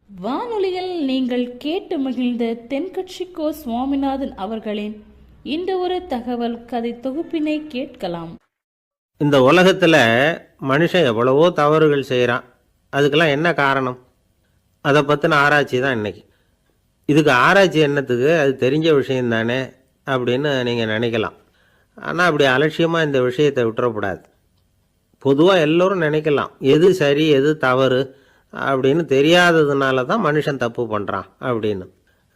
வானொலியில் நீங்கள் கேட்டு மகிழ்ந்த தென்கட்சிக்கோ சுவாமிநாதன் அவர்களின் இந்த ஒரு தகவல் கதை தொகுப்பினை கேட்கலாம். இந்த உலகத்தில் மனுஷன் எவ்வளவோ தவறுகள் செய்கிறான். அதுக்கெல்லாம் என்ன காரணம்? அதை பற்றின ஆராய்ச்சி தான் இன்றைக்கி. இதுக்கு ஆராய்ச்சி என்னத்துக்கு? அது தெரிஞ்ச விஷயம் தானே அப்படின்னு நீங்கள் நினைக்கலாம். ஆனால் அப்படி அலட்சியமாக இந்த விஷயத்தை விட்டுறக்கூடாது. பொதுவாக எல்லோரும் நினைக்கலாம், எது சரி எது தவறு அப்படின்னு தெரியாததுனால தான் மனுஷன் தப்பு பண்ணுறான் அப்படின்னு.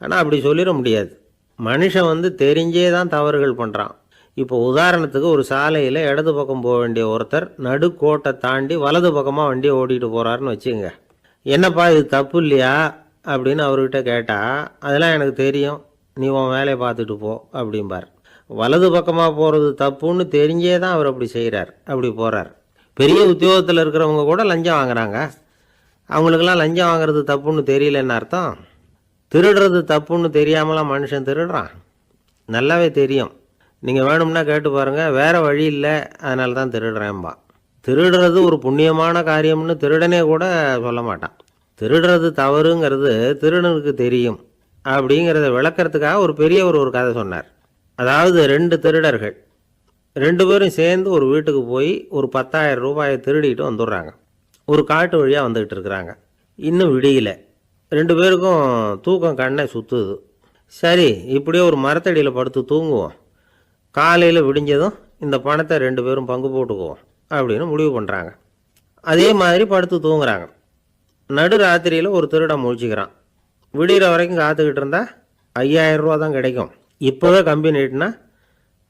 ஆனால் அப்படி சொல்லிட முடியாது. மனுஷன் தெரிஞ்சே தான் தவறுகள் பண்ணுறான். இப்போ உதாரணத்துக்கு, ஒரு சாலையில் இடது பக்கம் போக வேண்டிய ஒருத்தர் நடுக்கோட்டை தாண்டி வலது பக்கமாக வண்டியை ஓட்டிகிட்டு போகிறாருன்னு வச்சுங்க. என்னப்பா இது தப்பு இல்லையா அப்படின்னு அவர்கிட்ட கேட்டால், அதெல்லாம் எனக்கு தெரியும், நீ உன் வேலையை பார்த்துட்டு போ அப்படிம்பார். வலது பக்கமாக போகிறது தப்புன்னு தெரிஞ்சே தான் அவர் அப்படி செய்கிறார், அப்படி போகிறார். பெரிய உத்தியோகத்தில் இருக்கிறவங்க கூட லஞ்சம் வாங்குறாங்க. அவங்களுக்கெல்லாம் லஞ்சம் வாங்குறது தப்புன்னு தெரியலன்னு அர்த்தம்? திருடுறது தப்புன்னு தெரியாமலாம் மனுஷன் திருடுறான்? நல்லாவே தெரியும். நீங்கள் வேணும்னா கேட்டு பாருங்கள், வேறு வழி இல்லை அதனால தான் திருடுறேன்பா. திருடுறது ஒரு புண்ணியமான காரியம்னு திருடனே கூட சொல்ல மாட்டான். திருடுறது தவறுங்கிறது திருடனுக்கு தெரியும் அப்படிங்கிறத விளக்கிறதுக்காக ஒரு பெரியவர் ஒரு கதை சொன்னார். அதாவது, 2 திருடர்கள் 2 பேரும் சேர்ந்து ஒரு வீட்டுக்கு போய் ஒரு 10,000 ரூபாயை திருடிட்டு வந்துடுறாங்க. ஒரு காட்டு வழியாக வந்துக்கிட்டு இருக்கிறாங்க. இன்னும் விடியல. 2 பேருக்கும் தூக்கம் கண்ணை சுற்றுது. சரி, இப்படியே ஒரு மரத்தடியில் படுத்து தூங்குவோம், காலையில் விடிஞ்சதும் இந்த பணத்தை 2 பேரும் பங்கு போட்டுக்குவோம் அப்படின்னு முடிவு பண்ணுறாங்க. அதே மாதிரி படுத்து தூங்குறாங்க. நடு ராத்திரியில் ஒரு திருடன் முழிச்சிக்கிறான். விடிகிற வரைக்கும் காத்துக்கிட்டு இருந்தால் 5,000 ரூபா தான் கிடைக்கும், இப்போவே கம்பி நீட்டினா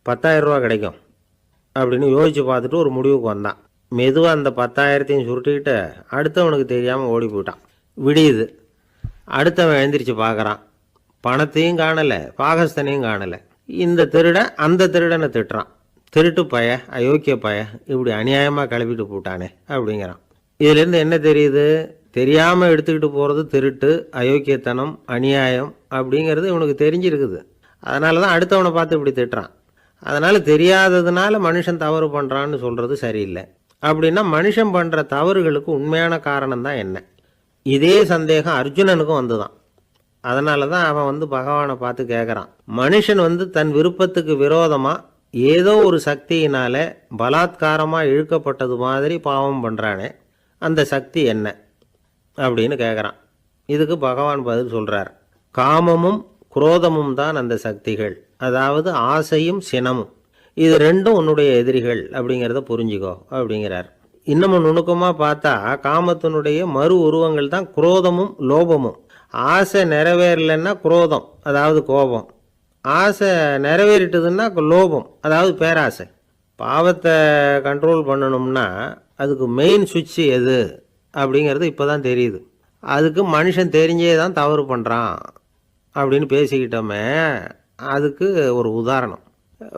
10,000 ரூபா கிடைக்கும் அப்படின்னு யோசித்து பார்த்துட்டு ஒரு முடிவுக்கு வந்தான். மெதுவாக அந்த 10,000த்தையும் சுருட்டிக்கிட்டு அடுத்தவனுக்கு தெரியாமல் ஓடி போயிட்டான். விடியுது. அடுத்தவன் எழுந்திரிச்சு பார்க்குறான். பணத்தையும் காணலை, பாகஸ்தனையும் காணலை. இந்த திருடன் அந்த திருடனை திட்டுறான். திருட்டு பய, அயோக்கிய பய, இப்படி அநியாயமாக கிளப்பிட்டு போட்டானே அப்படிங்கிறான். இதுலேருந்து என்ன தெரியுது? தெரியாமல் எடுத்துக்கிட்டு போகிறது திருட்டு, அயோக்கியத்தனம், அநியாயம் அப்படிங்கிறது இவனுக்கு தெரிஞ்சிருக்குது. அதனால தான் அடுத்தவனை பார்த்து இப்படி திட்டுறான். அதனால் தெரியாததுனால மனுஷன் தவறு பண்ணுறான்னு சொல்கிறது சரியில்லை. அப்படின்னா மனுஷன் பண்ணுற தவறுகளுக்கு உண்மையான காரணம் தான் என்ன? இதே சந்தேகம் அர்ஜுனனுக்கும் வந்துதான். அதனால தான் அவன் பகவானை பார்த்து கேட்குறான், மனுஷன் தன் விருப்பத்துக்கு விரோதமாக ஏதோ ஒரு சக்தியினால பலாத்காரமாக இழுக்கப்பட்டது மாதிரி பாவம் பண்ணுறானே, அந்த சக்தி என்ன அப்படின்னு கேட்குறான். இதுக்கு பகவான் பதில் சொல்கிறார், காமமும் குரோதமும் தான் அந்த சக்திகள், அதாவது ஆசையும் சினமும். இது 2ம் உன்னுடைய எதிரிகள் அப்படிங்கிறத புரிஞ்சுக்கோ அப்படிங்கிறார். இன்னமும் நுணுக்கமாக பார்த்தா காமத்தினுடைய மறு உருவங்கள் தான் குரோதமும் லோபமும். ஆசை நிறைவேறலைன்னா குரோதம், அதாவது கோபம். ஆசை நிறைவேறிட்டதுன்னா லோபம், அதாவது பேராசை. பாவத்தை கண்ட்ரோல் பண்ணணும்னா அதுக்கு மெயின் சுவிட்ச் எது அப்படிங்கிறது இப்போ தான் தெரியுது. அதுக்கு மனுஷன் தெரிஞ்சே தான் தவறு பண்ணுறான் அப்படின்னு பேசிக்கிட்டோமே. அதுக்கு ஒரு உதாரணம்.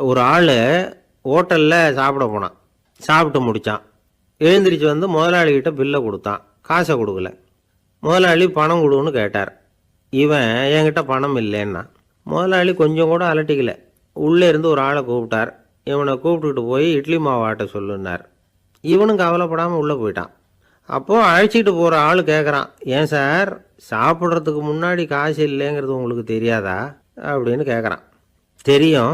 ஒரு ஆள் ஹோட்டலில் சாப்பிட போனான். சாப்பிட்டு முடித்தான். எழுந்திரிச்சு முதலாளிகிட்ட பில்லை கொடுத்தான். காசை கொடுக்கல. முதலாளி பணம் கொடுன்னு கேட்டார். இவன் என்கிட்ட பணம் இல்லைன்னா. முதலாளி கொஞ்சம் கூட அலட்டிக்கல. உள்ளே இருந்து ஒரு ஆளை கூப்பிட்டார். இவனை கூப்பிட்டுக்கிட்டு போய் இட்லி மாவு ஆட்ட சொல்லுன்னார். இவனும் கவலைப்படாமல் உள்ளே போயிட்டான். அப்போது அழைச்சிக்கிட்டு போகிற ஆள் கேட்குறான், ஏன் சார், சாப்பிட்றதுக்கு முன்னாடி காசு இல்லைங்கிறது உங்களுக்கு தெரியாதா அப்படின்னு கேட்குறான். தெரியும்,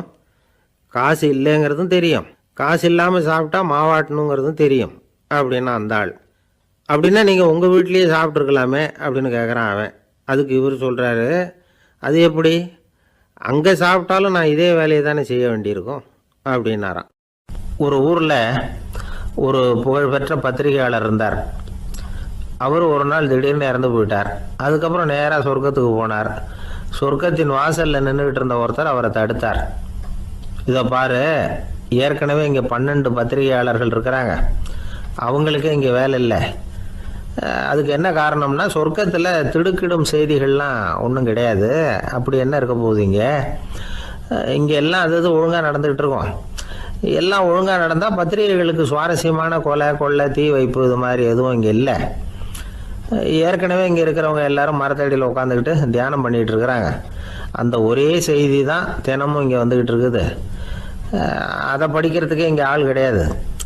காசு இல்லைங்கிறதும் தெரியும், காசு இல்லாமல் சாப்பிட்டா மாவாட்டணுங்கிறதும் தெரியும் அப்படின்னா அந்த ஆள். அப்படின்னா நீங்கள் உங்கள் வீட்லேயே சாப்பிட்ருக்கலாமே அப்படின்னு கேட்குறான் அவன். அதுக்கு இவர் சொல்கிறாரு, அது எப்படி, அங்கே சாப்பிட்டாலும் நான் இதே வேலையை தானே செய்ய வேண்டியிருக்கும் அப்படின்னாராம். ஒரு ஊரில் ஒரு புகழ்பெற்ற பத்திரிகையாளர் இருந்தார். அவர் ஒரு நாள் திடீர்னு இறந்து போயிட்டார். அதுக்கப்புறம் நேராக சொர்க்கத்துக்கு போனார். சொர்க்கத்தின் வாசலில் நின்றுக்கிட்டு இருந்த ஒருத்தர் அவரை தடுத்தார். இதை பாரு, ஏற்கனவே இங்கே 12 பத்திரிகையாளர்கள் இருக்கிறாங்க, அவங்களுக்கே இங்கே வேலை இல்லை. அதுக்கு என்ன காரணம்னா, சொர்க்கத்தில் திடுக்கிடும் செய்திகள்லாம் ஒன்றும் கிடையாது. அப்படி என்ன இருக்க போகுது இங்கே எல்லாம் அது ஒழுங்காக நடந்துக்கிட்டு இருக்கோம். எல்லாம் ஒழுங்காக நடந்தால் பத்திரிகைகளுக்கு சுவாரஸ்யமான கொலை கொள்ளை தீ வைப்பு இது மாதிரி எதுவும் இங்கே இல்லை. ஏற்கனவே இங்கே இருக்கிறவங்க எல்லாரும் மரத்தடியில் உட்காந்துக்கிட்டு தியானம் பண்ணிகிட்டு இருக்கிறாங்க. அந்த ஒரே செய்தி தான் தினமும் இங்கே வந்துக்கிட்டு இருக்குது. அதை படிக்கிறதுக்கே இங்கே ஆள் கிடையாது.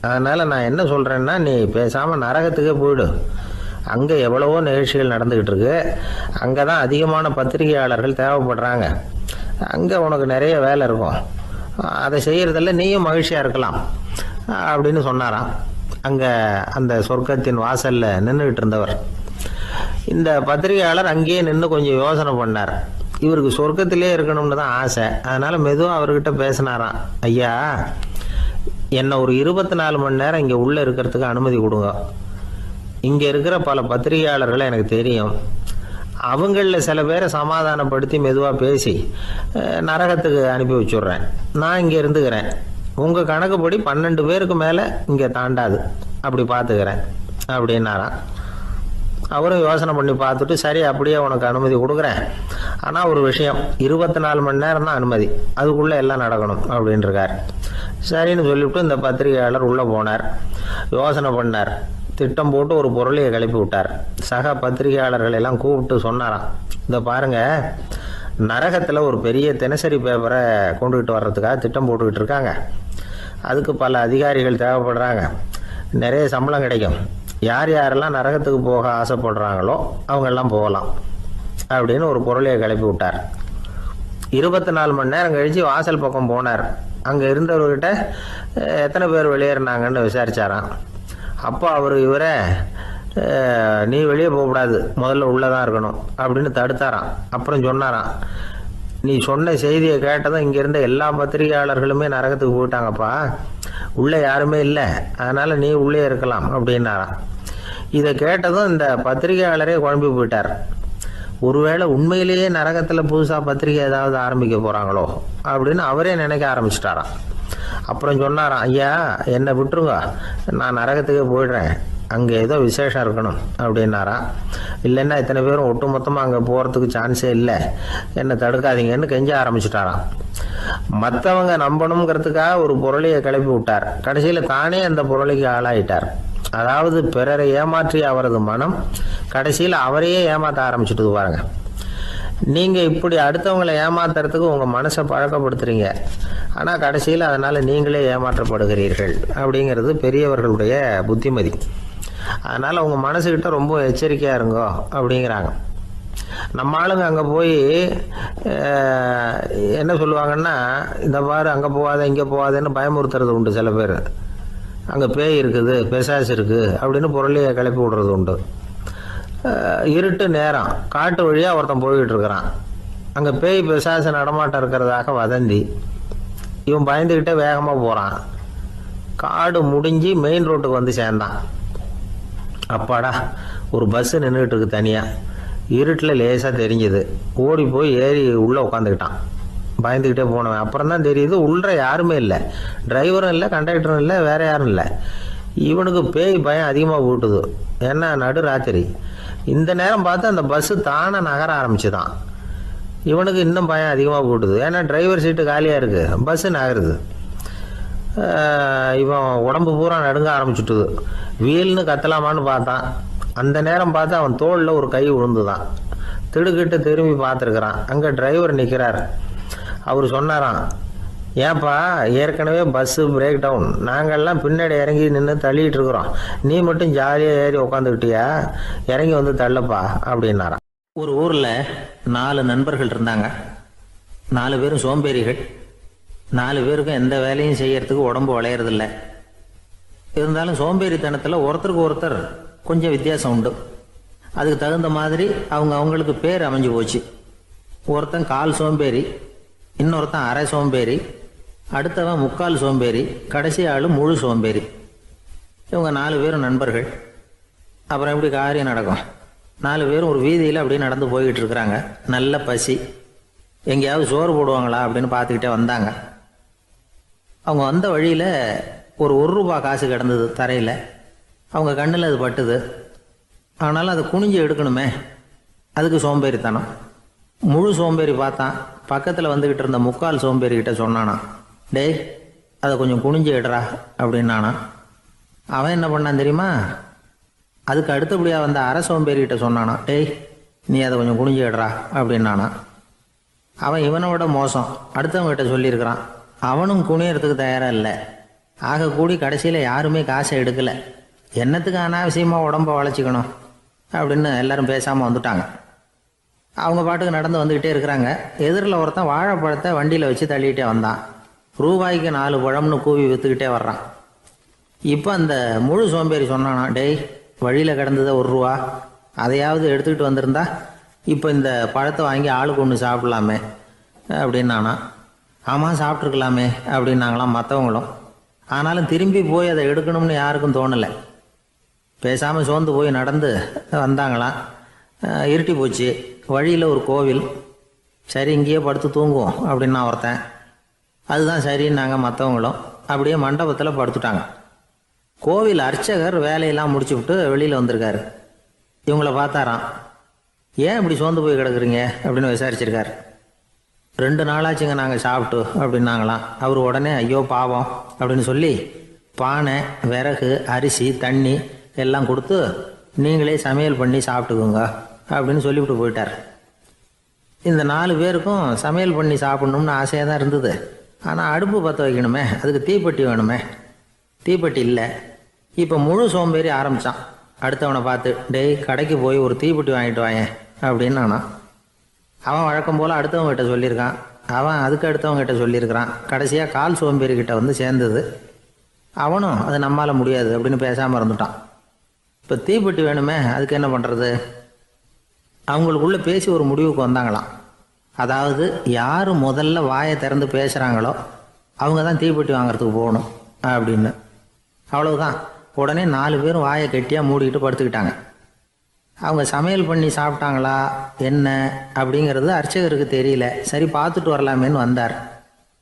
அதனால் நான் என்ன சொல்கிறேன்னா, நீ பேசாமல் நரகத்துக்கே போயிடு அங்கே எவ்வளவோ நிகழ்ச்சிகள் நடந்துக்கிட்டு இருக்கு. அங்கே தான் அதிகமான பத்திரிகையாளர்கள் தேவைப்படுறாங்க. அங்கே உனக்கு நிறைய வேலை இருக்கும், அதை செய்கிறதில்ல நீயும் மகிழ்ச்சியாக இருக்கலாம் அப்படின்னு சொன்னாராம். அங்கே அந்த சொர்க்கத்தின் வாசலில் நின்றுக்கிட்டு இருந்தவர். இந்த பத்திரிகையாளர் அங்கேயே நின்று கொஞ்சம் யோசனை பண்ணார். இவருக்கு சொர்க்கத்திலே இருக்கணும்னு தான் ஆசை. அதனால் மெதுவாக அவர்கிட்ட பேசினாராம். ஐயா, என்னை ஒரு 24 மணி நேரம் இங்கே உள்ளே இருக்கிறதுக்கு அனுமதி கொடுங்க. இங்கே இருக்கிற பல பத்திரிகையாளர்களை எனக்கு தெரியும். அவங்களில் சில பேரை சமாதானப்படுத்தி மெதுவாக பேசி நரகத்துக்கு அனுப்பி வச்சுட்றேன். நான் இங்கே இருந்துக்கிறேன். உங்கள் கணக்குப்படி 12 பேருக்கு மேலே இங்கே தாண்டாது, அப்படி பார்த்துக்கிறேன் அப்படின்னாராம். அவரும் யோசனை பண்ணி பார்த்துட்டு, சரி அப்படியே உனக்கு அனுமதி கொடுக்குறேன், ஆனால் ஒரு விஷயம், 24 மணி நேரம் தான் அனுமதி, அதுக்குள்ளே எல்லாம் நடக்கணும் அப்படின்ட்டுருக்கார். சரின்னு சொல்லிவிட்டு இந்த பத்திரிகையாளர் உள்ளே போனார். யோசனை பண்ணார். திட்டம் போட்டு ஒரு பொருளையை கிளப்பி விட்டார். சக பத்திரிகையாளர்கள் எல்லாம் கூப்பிட்டு சொன்னாராம், இந்த பாருங்கள், நரகத்தில் ஒரு பெரிய தினசரி பேப்பரை கொண்டுகிட்டு வர்றதுக்காக திட்டம் போட்டுக்கிட்டு இருக்காங்க. அதுக்கு பல அதிகாரிகள் தேவைப்படுறாங்க. நிறைய சம்பளம் கிடைக்கும். யார் யாரெல்லாம் நரகத்துக்கு போக ஆசைப்படுறாங்களோ அவங்கெல்லாம் போகலாம் அப்படின்னு ஒரு பொருளையை கிளப்பி விட்டார். 24 மணி நேரம் கழித்து வாசல் பக்கம் போனார். அங்கே இருந்தவர்கிட்ட எத்தனை பேர் வெளியேறினாங்கன்னு விசாரிச்சாராம். அப்போ அவர் இவரை, நீ வெளியே போகக்கூடாது, முதல்ல உள்ளே தான் இருக்கணும் அப்படின்னு தடுத்தாராம். அப்புறம் சொன்னாராம், நீ சொன்ன செய்தியை கேட்டதும் இங்கே இருந்த எல்லா பத்திரிகையாளர்களுமே நரகத்துக்கு போயிட்டாங்கப்பா, உள்ளே யாருமே இல்லை, அதனால் நீ உள்ளே இருக்கலாம் அப்படின்னாராம். இதை கேட்டதும் இந்த பத்திரிகையாளரே குழம்பி போயிட்டார். ஒருவேளை உண்மையிலேயே நரகத்தில் புதுசாக பத்திரிகை ஏதாவது ஆரம்பிக்க போகிறாங்களோ அப்படின்னு அவரே நினைக்க ஆரம்பிச்சிட்டாராம். அப்புறம் சொன்னாராம், ஐயா என்னை விட்டுருங்க, நான் நரகத்துக்கே போயிடுறேன், அங்கே ஏதோ விசேஷம் இருக்கணும் அப்படின்னாராம். இல்லைன்னா இத்தனை பேரும் ஒட்டுமொத்தமாக அங்கே போகிறதுக்கு சான்ஸே இல்லை, என்னை தடுக்காதீங்கன்னு கெஞ்ச ஆரம்பிச்சிட்டாராம். மற்றவங்க நம்பணுங்கிறதுக்காக ஒரு பொருளையை கிளப்பி விட்டார். கடைசியில் தானே அந்த பொருளைக்கு ஆளாயிட்டார். அதாவது பிறரை ஏமாற்றிய அவரது மனம் கடைசியில் அவரையே ஏமாற்ற ஆரம்பிச்சுட்டு பாருங்க. நீங்கள் இப்படி அடுத்தவங்களை ஏமாத்துறதுக்கு உங்கள் மனசை பழக்கப்படுத்துறீங்க, ஆனால் கடைசியில் அதனால் நீங்களே ஏமாற்றப்படுகிறீர்கள் அப்படிங்கிறது பெரியவர்களுடைய புத்திமதி. அதனால் உங்கள் மனசுக்கிட்ட ரொம்ப எச்சரிக்கையாக இருங்கோ அப்படிங்கிறாங்க. நம்ம ஆளுங்க அங்கே போய் என்ன சொல்லுவாங்கன்னா, இந்த பாரு அங்கே போகாத இங்கே போகாதேன்னு பயமுறுத்துறது உண்டு. சில பேர் அங்கே பேய் இருக்குது, பிசாசு இருக்குது அப்படின்னு பொருளையை கிளப்பி விடுறது உண்டு. இருட்டு நேரம் காட்டு வழியாக ஒருத்தன் போய்கிட்டு இருக்கிறான். அங்கே பேய் பிசாசு நடமாட்டம் இருக்கிறதாக வதந்தி. இவன் பயந்துக்கிட்டே வேகமாக போகிறான். காடு முடிஞ்சு மெயின் ரோட்டுக்கு வந்து சேர்ந்தான். அப்பாடா, ஒரு பஸ்ஸு நின்றுட்டு இருக்கு தனியாக. இருட்டில் லேசாக தெரிஞ்சுது. ஓடி போய் ஏறி உள்ளே உட்காந்துக்கிட்டான். பயந்துக்கிட்டே போனவன் அப்புறம் தான் தெரியுது உள்ள யாருமே இல்லை, டிரைவரும் இல்லை, கண்டக்டரும் இல்லை, வேறு யாரும் இல்லை. இவனுக்கு பேய் பயம் அதிகமாக போட்டுது. ஏன்னா நடு ராத்திரி. இந்த நேரம் பார்த்து அந்த பஸ்ஸு தானே நகர ஆரம்பிச்சுதான். இவனுக்கு இன்னும் பயம் அதிகமாக போட்டுது. ஏன்னா டிரைவர் சீட்டு காலியாக இருக்குது, பஸ்ஸு நகருது. இவன் உடம்பு பூரா நடுங்க ஆரம்பிச்சுட்டுது. வீல்னு கத்தலாமான்னு பார்த்தான். அந்த நேரம் பார்த்து அவன் தோளில் ஒரு கை விழுந்துதான். திடுக்கிட்டு திரும்பி பார்த்துருக்குறான். அங்கே டிரைவர் நிற்கிறார். அவர் சொன்னாராம், ஏன்பா ஏற்கனவே பஸ்ஸு பிரேக் டவுன், நாங்கள்லாம் பின்னாடி இறங்கி நின்று தள்ளிகிட்டு இருக்கிறோம், நீ மட்டும் ஜாலியாக ஏறி உக்காந்துக்கிட்டியா, இறங்கி வந்து தள்ளப்பா அப்படின்னாராம். ஒரு ஊரில் 4 நண்பர்கள் இருந்தாங்க. 4 பேரும் சோம்பேறிகள். 4 பேருக்கும் எந்த வேலையும் செய்யறதுக்கு உடம்பு வளையறதில்லை. இருந்தாலும் சோம்பேறித்தனத்தில் ஒருத்தருக்கு ஒருத்தர் கொஞ்சம் வித்தியாசம் உண்டு. அதுக்கு தகுந்த மாதிரி அவங்களுக்கு பேர் அமைஞ்சு போச்சு. ஒருத்தன் கால் சோம்பேறி, இன்னொருத்தன் அரை சோம்பேறி, அடுத்தவன் முக்கால் சோம்பேறி, கடைசி ஆள் முழு சோம்பேறி. இவங்க 4 பேரும் நண்பர்கள். அப்புறம் எப்படி காரியம் நடக்கும்? 4 பேரும் ஒரு வீதியில் அப்படியே நடந்து போய்கிட்டு இருக்கிறாங்க. நல்ல பசி. எங்கேயாவது சோறு போடுவாங்களா அப்படின்னு பார்த்துக்கிட்டே வந்தாங்க. அவங்க வந்த வழியில் ஒரு ₹1 காசு கிடந்தது தரையில். அவங்க கண்ணில் அது பட்டுது. ஆனாலும் அதை குனிஞ்சு எடுக்கணுமே, அதுக்கு சோம்பேறித்தனம். முழு சோம்பேறி பார்த்தான். பக்கத்தில் வந்துக்கிட்டு இருந்த முக்கால் சோம்பேறிக்கிட்ட சொன்னானா, டேய் அதை கொஞ்சம் குனிஞ்சு எடுறா அப்படின்னானா. அவன் என்ன பண்ணான் தெரியுமா? அதுக்கு அடுத்தபடியாக வந்த அரை சோம்பேறிக்கிட்ட சொன்னானா, டேய் நீ அதை கொஞ்சம் குனிஞ்சு எடுறா அப்படின்னானா. அவன் இவனை விட மோசம். அடுத்தவங்ககிட்ட சொல்லியிருக்கிறான். அவனும் குனியறதுக்கு தயாராக இல்லை. ஆக கூடி கடைசியில் யாருமே காசை எடுக்கலை. என்னத்துக்கு அனாவசியமாக உடம்ப வளைச்சிக்கணும்? அப்படின்னு எல்லாரும் பேசாமல் வந்துட்டாங்க. அவங்க பாட்டுக்கு நடந்து வந்துக்கிட்டே இருக்கிறாங்க. எதிரில் ஒருத்தன் வாழைப்பழத்தை வண்டியில் வச்சு தள்ளிக்கிட்டே வந்தான். ரூபாய்க்கு 4 பழம்னு கூவி விற்றுக்கிட்டே வர்றான். இப்போ அந்த முழு சோம்பேறி சொன்னானா, டேய் வழியில் கிடந்ததை 1 ரூபா அதையாவது எடுத்துக்கிட்டு வந்திருந்தா இப்போ இந்த பழத்தை வாங்கி ஆளுக்கு ஒன்று சாப்பிட்லாமே அப்படின்னானா. ஆமாம் சாப்பிட்ருக்கலாமே அப்படின்னாங்களாம் மற்றவங்களும். ஆனாலும் திரும்பி போய் அதை எடுக்கணும்னு யாருக்கும் தோணலை. பேசாமல் சோர்ந்து போய் நடந்து வந்தாங்களாம். இருட்டி போச்சு. வழியில் ஒரு கோவில். சரி இங்கேயே படுத்து தூங்குவோம் அப்படின்னா ஒருத்தன். அதுதான் சரின்னாங்க மற்றவங்களும். அப்படியே மண்டபத்தில் படுத்துட்டாங்க. கோவில் அர்ச்சகர் வேலையெல்லாம் முடிச்சு விட்டு வெளியில் வந்திருக்காரு. இவங்கள பார்த்தாராம். ஏன் இப்படி சோர்ந்து போய் கிடக்குறீங்க அப்படின்னு விசாரிச்சிருக்காரு. 2 நாளாச்சுங்க நாங்கள் சாப்பிட்டு அப்படின்னாங்களாம். அவர் உடனே ஐயோ பாவம் அப்படின்னு சொல்லி பானை, விறகு, அரிசி, தண்ணி எல்லாம் கொடுத்து நீங்களே சமையல் பண்ணி சாப்பிட்டுக்கோங்க அப்படின்னு சொல்லிவிட்டு போயிட்டார். இந்த 4 பேருக்கும் சமையல் பண்ணி சாப்பிட்ணும்னு ஆசையாக தான் இருந்தது. ஆனால் அடுப்பு பற்ற வைக்கணுமே, அதுக்கு தீப்பெட்டி வேணுமே. தீப்பெட்டி இல்லை. இப்போ முழு சோம்பேறி ஆரம்பித்தான். அடுத்தவனை பார்த்து, டேய் கடைக்கு போய் ஒரு தீப்பெட்டி வாங்கிட்டு வாயேன் அப்படின்னு நானான். அவன் வழக்கம் போல் அடுத்தவங்ககிட்ட சொல்லியிருக்கான். அவன் அதுக்கு அடுத்தவங்ககிட்ட சொல்லியிருக்கிறான். கடைசியாக கால் சோம்பேறிக்கிட்ட வந்து சேர்ந்தது. அவனும் அது நம்மால் முடியாது அப்படின்னு பேசாமல் இருந்துட்டான். இப்போ தீப்பெட்டி வேணுமே, அதுக்கு என்ன பண்ணுறது? அவங்களுக்குள்ளே பேசி ஒரு முடிவுக்கு வந்தாங்களாம். அதாவது யார் முதல்ல வாயை திறந்து பேசுகிறாங்களோ அவங்க தான் தீப்பெட்டி வாங்கிறதுக்கு போகணும் அப்படின்னு. அவ்வளவுதான். உடனே 4 பேரும் வாயை கெட்டியாக மூடிக்கிட்டு படுத்துக்கிட்டாங்க. அவங்க சமையல் பண்ணி சாப்பிட்டாங்களா என்ன அப்படிங்கிறது அர்ச்சகருக்கு தெரியல. சரி பார்த்துட்டு வரலாமேன்னு வந்தார்.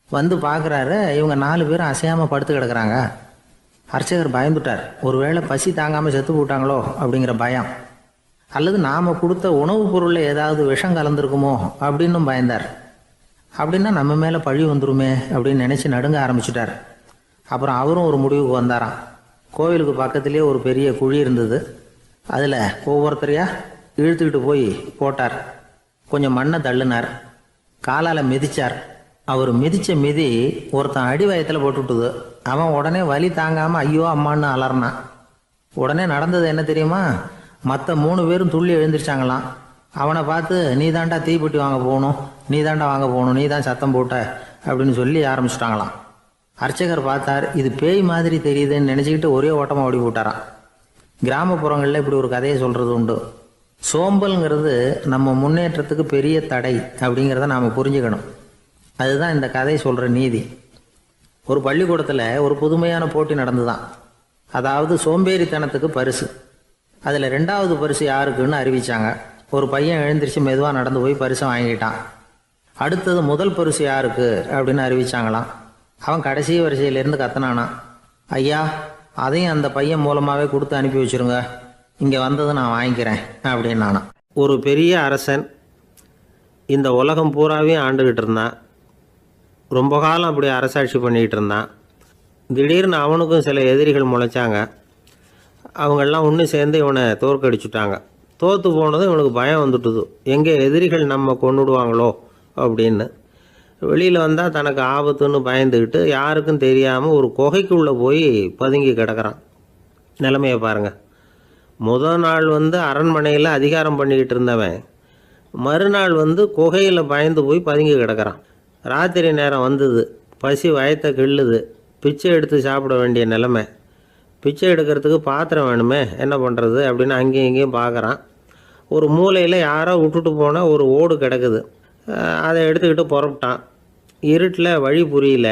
வந்து பார்க்குறாரு, இவங்க 4 பேரும் அசையாமல் படுத்து கிடக்குறாங்க. அர்ச்சகர் பயந்துட்டார். ஒருவேளை பசி தாங்காமல் செத்து போட்டாங்களோ அப்படிங்கிற பயம், அல்லது நாம் கொடுத்த உணவுப் பொருளில் ஏதாவது விஷம் கலந்துருக்குமோ அப்படின்னும் பயந்தார். அப்படின்னா நம்ம மேலே பழி வந்துருமே அப்படின்னு நினச்சி நடுங்க ஆரம்பிச்சிட்டார். அப்புறம் அவரும் ஒரு முடிவுக்கு வந்தாராம். கோவிலுக்கு பக்கத்துலேயே ஒரு பெரிய குழி இருந்தது. அதில் ஒவ்வொருத்தரையாக இழுத்துக்கிட்டு போய் போட்டார். கொஞ்சம் மண்ணை தள்ளினார். காலால் மிதித்தார். அவர் மிதித்த மிதி ஒருத்தன் அடி வயத்தில் போட்டுவிட்டுது. அவன் உடனே வலி தாங்காமல் ஐயோ அம்மான்னு அலறினான். உடனே நடந்தது என்ன தெரியுமா? மற்ற 3 பேரும் துள்ளி எழுந்திரிச்சாங்களாம். அவனை பார்த்து நீ தாண்டா தீப்பெட்டி வாங்க போகணும், நீ தாண்டா வாங்க போகணும், நீ தான் சத்தம் போட்ட அப்படின்னு சொல்லி ஆரம்பிச்சிட்டாங்களாம். அர்ச்சகர் பார்த்தார். இது பேய் மாதிரி தெரியுதுன்னு நினச்சிக்கிட்டு ஒரே ஓட்டமாக ஓடி போட்டாராம். கிராமப்புறங்களில் இப்படி ஒரு கதையை சொல்கிறது உண்டு. சோம்பல்ங்கிறது நம்ம முன்னேற்றத்துக்கு பெரிய தடை அப்படிங்கிறத நாம் புரிஞ்சுக்கணும். அதுதான் இந்த கதை சொல்கிற நீதி. ஒரு பள்ளிக்கூடத்தில் ஒரு புதுமையான போட்டி நடந்துதான். அதாவது சோம்பேறித்தனத்துக்கு பரிசு. அதில் 2வது பரிசு யாருக்குன்னு அறிவித்தாங்க. ஒரு பையன் எழுந்திரிச்சு மெதுவாக நடந்து போய் பரிசை வாங்கிட்டான். அடுத்தது முதல் பரிசு யாருக்கு அப்படின்னு அறிவித்தாங்களாம். அவன் கடைசி வரிசையிலேருந்து கத்தனானா, ஐயா அதையும் அந்த பையன் மூலமாகவே கொடுத்து அனுப்பி வச்சுருங்க, இங்கே வந்தது நான் வாங்கிக்கிறேன் அப்படின்னு நானா. ஒரு பெரிய அரசன் இந்த உலகம் பூராவையும் ஆண்டுக்கிட்டு இருந்தான். ரொம்ப காலம் அப்படி அரசாட்சி பண்ணிக்கிட்டு இருந்தான். திடீர்னு அவனுக்கும் சில எதிரிகள் முளைச்சாங்க. அவங்கெல்லாம் ஒன்று சேர்ந்து இவனை தோற்கடிச்சுட்டாங்க. தோற்று போனதும் இவனுக்கு பயம் வந்துட்டுது, எங்கே எதிரிகள் நம்ம கொண்டுடுவாங்களோ அப்படின்னு. வெளியில் வந்தால் தனக்கு ஆபத்துன்னு பயந்துக்கிட்டு யாருக்கும் தெரியாமல் ஒரு குகைக்குள்ளே போய் பதுங்கி கிடக்கிறான். நிலைமையை பாருங்கள். முதல் நாள் அரண்மனையில் அதிகாரம் பண்ணிக்கிட்டு இருந்தவன் மறுநாள் குகையில் பயந்து போய் பதுங்கி கிடக்கிறான். ராத்திரி நேரம் வந்தது. பசி வயத்தை கிள்ளுது. பிச்சை எடுத்து சாப்பிட வேண்டிய நிலைமை. பிச்சை எடுக்கிறதுக்கு பாத்திரம் வேணுமே, என்ன பண்ணுறது அப்படின்னு அங்கேயும் இங்கேயும் பார்க்குறான். ஒரு மூலையில் யாரோ விட்டுட்டு போன ஒரு ஓடு கிடக்குது. அதை எடுத்துக்கிட்டு புறப்பட்டான். இருட்டில் வழி புரியல.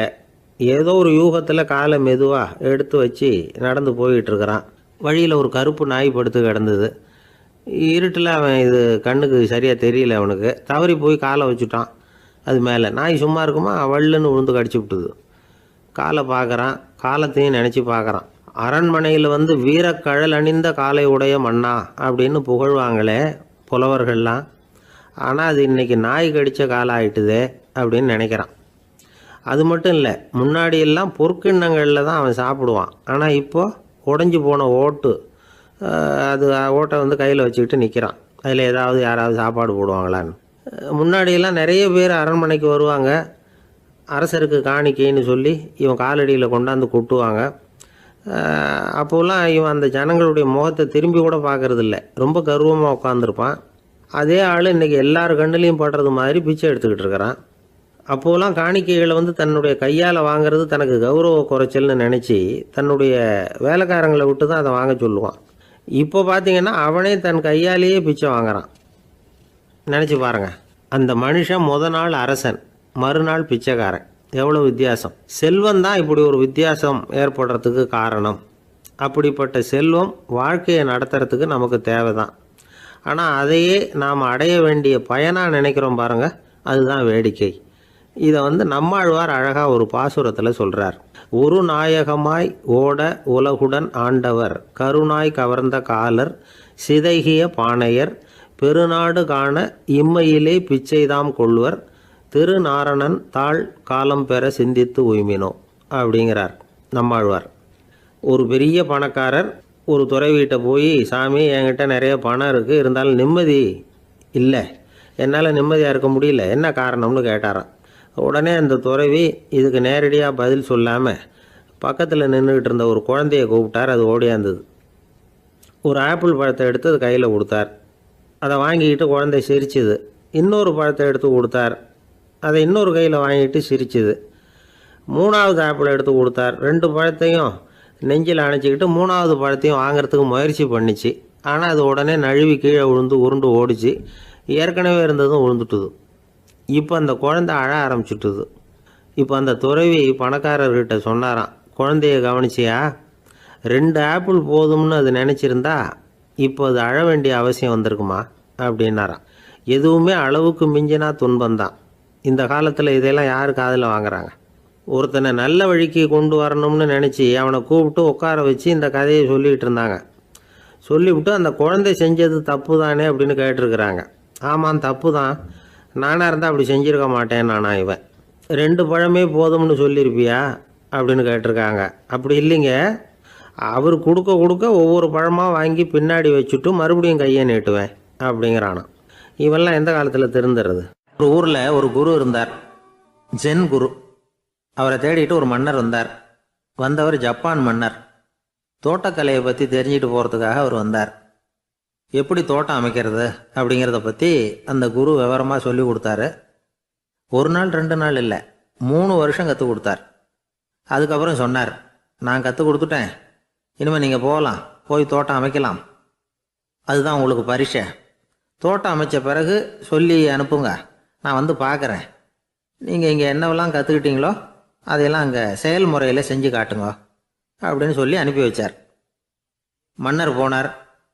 ஏதோ ஒரு யூகத்தில் காலை மெதுவாக எடுத்து வச்சு நடந்து போயிட்டுருக்கிறான். வழியில் ஒரு கருப்பு நாய் படுத்து கிடந்தது. இருட்டில் அவன் இது கண்ணுக்கு சரியாக தெரியல. அவனுக்கு தவறி போய் காலை வச்சுட்டான். அது மேலே நாய் சும்மா இருக்குமா, வள்ளுன்னு விழுந்து கடிச்சு விட்டுது. காலை பார்க்குறான். காலத்தையும் நினச்சி பார்க்குறான். அரண்மனையில் வீரக்கழல் அணிந்த காலை உடைய மன்னா அப்படின்னு புகழ்வாங்களே புலவர்கள்லாம். ஆனால் அது இன்றைக்கி நாய் கடித்த காலம் ஆகிட்டுதே அப்படின்னு நினைக்கிறான். அது மட்டும் இல்லை, முன்னாடியெல்லாம் பொற்கிண்ணங்களில் தான் அவன் சாப்பிடுவான். ஆனால் இப்போது உடஞ்சி போன ஓட்டு, அது ஓட்டை கையில் வச்சுக்கிட்டு நிற்கிறான். அதில் ஏதாவது யாராவது சாப்பாடு போடுவாங்களான்னு. முன்னாடியெல்லாம் நிறைய பேர் அரண்மனைக்கு வருவாங்க. அரசருக்கு காணிக்கைன்னு சொல்லி இவன் காலடியில் கொண்டாந்து கொட்டுவாங்க. அப்போல்லாம் இவன் அந்த ஜனங்களுடைய முகத்தை திரும்பி கூட பார்க்கறதில்ல, ரொம்ப கர்வமாக உட்காந்துருப்பான். அதே ஆள் இன்றைக்கி எல்லார் கண்ணுலேயும் படுறது மாதிரி பிச்சை எடுத்துக்கிட்டு இருக்கிறான். அப்போலாம் காணிக்கைகளை தன்னுடைய கையால் வாங்கிறது தனக்கு கௌரவ குறைச்சல்னு நினச்சி தன்னுடைய வேலைக்காரங்களை விட்டு தான் அதை வாங்க சொல்லுவான். இப்போ பார்த்தீங்கன்னா அவனே தன் கையாலேயே பிச்சை வாங்குறான். நினச்சி பாருங்கள், அந்த மனுஷன் நாள் அரசன், மறுநாள் பிச்சைக்காரன், எவ்வளோ வித்தியாசம். செல்வம் தான் இப்படி ஒரு வித்தியாசம் ஏற்படுறதுக்கு காரணம். அப்படிப்பட்ட செல்வம் வாழ்க்கையை நடத்துறதுக்கு நமக்கு தேவை தான். ஆனால் அதையே நாம் அடைய வேண்டிய பயனாக நினைக்கிறோம் பாருங்கள், அதுதான் வேடிக்கை. இதை நம்மாழ்வார் அழகாக ஒரு பாசுரத்தில் சொல்கிறார். ஒரு நாயகமாய் ஓட உலகுடன் ஆண்டவர், கருணாய் கவர்ந்த காலர், சிதைகிய பானையர், பெருநாடு காண இம்மையிலே பிச்சைதாம் கொள்வர், திருநாரணன் தாழ் காலம் பெற சிந்தித்து உய்மினோ அப்படிங்கிறார் நம்மாழ்வார். ஒரு பெரிய பணக்காரர் ஒரு துறவிகிட்ட போய், சாமி என்கிட்ட நிறைய பணம் இருக்குது, இருந்தாலும் நிம்மதி இல்லை, என்னால் நிம்மதியாக இருக்க முடியல, என்ன காரணம்னு கேட்டாராம். உடனே அந்த துறவி இதுக்கு நேரடியாக பதில் சொல்லாமல் பக்கத்தில் நின்றுக்கிட்டு இருந்த ஒரு குழந்தைய கூப்பிட்டார். அது ஓடியாந்தது. ஒரு ஆப்பிள் பழத்தை எடுத்து அது கையில் கொடுத்தார். அதை வாங்கிக்கிட்டு குழந்தை சிரிச்சுது. இன்னொரு பழத்தை எடுத்து கொடுத்தார். அதை இன்னொரு கையில் வாங்கிட்டு சிரிச்சுது. மூணாவது ஆப்பிள் எடுத்து கொடுத்தார். 2 பழத்தையும் நெஞ்சில் அணைச்சிக்கிட்டு 3ஆவது பழத்தையும் வாங்கிறதுக்கு முயற்சி பண்ணிச்சு. ஆனால் அது உடனே நழுவி கீழே விழுந்து உருண்டு ஓடிச்சு. ஏற்கனவே இருந்ததும் விழுந்துட்டுது. இப்போ அந்த குழந்தை அழ ஆரம்பிச்சுட்டுது. இப்போ அந்த துறவி பணக்காரர்கிட்ட சொன்னாராம், குழந்தைய கவனிச்சியா, 2 ஆப்பிள் போதும்னு அது நினச்சிருந்தா இப்போ அது அழ வேண்டிய அவசியம் வந்திருக்குமா அப்படின்னாராம். எதுவுமே அளவுக்கு மிஞ்சினா துன்பந்தான். இந்த காலத்தில் இதெல்லாம் யார் காதில் வாங்குறாங்க? ஒருத்தனை நல்ல வழிக்கு கொண்டு வரணும்னு நினச்சி அவனை கூப்பிட்டு உட்கார வச்சு இந்த கதையை சொல்லிகிட்டு இருந்தாங்க. சொல்லிவிட்டு அந்த குழந்தை செஞ்சது தப்பு தானே அப்படின்னு கேட்டிருக்கிறாங்க. ஆமாம், தப்பு தான், நானாக இருந்தால் அப்படி செஞ்சுருக்க மாட்டேன் நானா இவன். 2 பழமே போதும்னு சொல்லியிருப்பியா அப்படின்னு கேட்டிருக்காங்க. அப்படி இல்லைங்க, அவர் கொடுக்க கொடுக்க ஒவ்வொரு பழமாக வாங்கி பின்னாடி வச்சுட்டு மறுபடியும் கையை நீட்டுவேன் அப்படிங்கிறானா. இவெல்லாம் எந்த காலத்தில் திருந்துறது? ஒரு ஊரில் ஒரு குரு இருந்தார், ஜென் குரு. அவரை தேடிட்டு ஒரு மன்னர் வந்தார். வந்தவர் ஜப்பான் மன்னர். தோட்டக்கலையை பற்றி தெரிஞ்சுட்டு போகிறதுக்காக அவர் வந்தார். எப்படி தோட்டம் அமைக்கிறது அப்படிங்கிறத பற்றி அந்த குரு விவரமாக சொல்லி கொடுத்தாரு. 1 நாள் 2 நாள் இல்லை, 3 வருஷம் கற்றுக் கொடுத்தார். அதுக்கப்புறம் சொன்னார், நான் கற்றுக் கொடுத்துட்டேன், இனிமேல் நீங்கள் போகலாம், போய் தோட்டம் அமைக்கலாம், அதுதான் உங்களுக்கு பரிசை. தோட்டம் அமைச்ச பிறகு சொல்லி அனுப்புங்க, நான் வந்து பார்க்குறேன். நீங்கள் இங்கே என்னவெல்லாம் கற்றுக்கிட்டீங்களோ அதையெல்லாம் அங்கே செயல்முறையில் செஞ்சு காட்டுங்க அப்படின்னு சொல்லி அனுப்பி வச்சார். மன்னர் போனார்.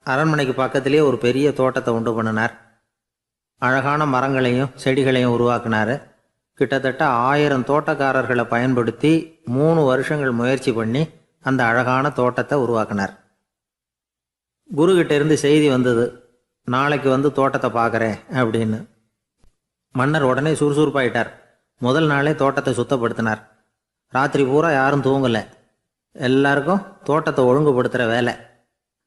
அரண்மனைக்கு பக்கத்திலேயே ஒரு பெரிய தோட்டத்தை உண்டு பண்ணினார். அழகான மரங்களையும் செடிகளையும் உருவாக்கினார். கிட்டத்தட்ட 1000 தோட்டக்காரர்களை பயன்படுத்தி 3 வருஷங்கள் முயற்சி பண்ணி அந்த அழகான தோட்டத்தை உருவாக்கினார். குருக்கிட்ட இருந்து செய்தி வந்தது, நாளைக்கு வந்து தோட்டத்தை பார்க்குறேன் அப்படின்னு. மன்னர் உடனே சுறுசுறுப்பாயிட்டார். முதல் நாளே தோட்டத்தை சுத்தப்படுத்தினார். ராத்திரி பூரா யாரும் தூங்கலை. எல்லாருக்கும் தோட்டத்தை ஒழுங்குபடுத்துகிற வேலை.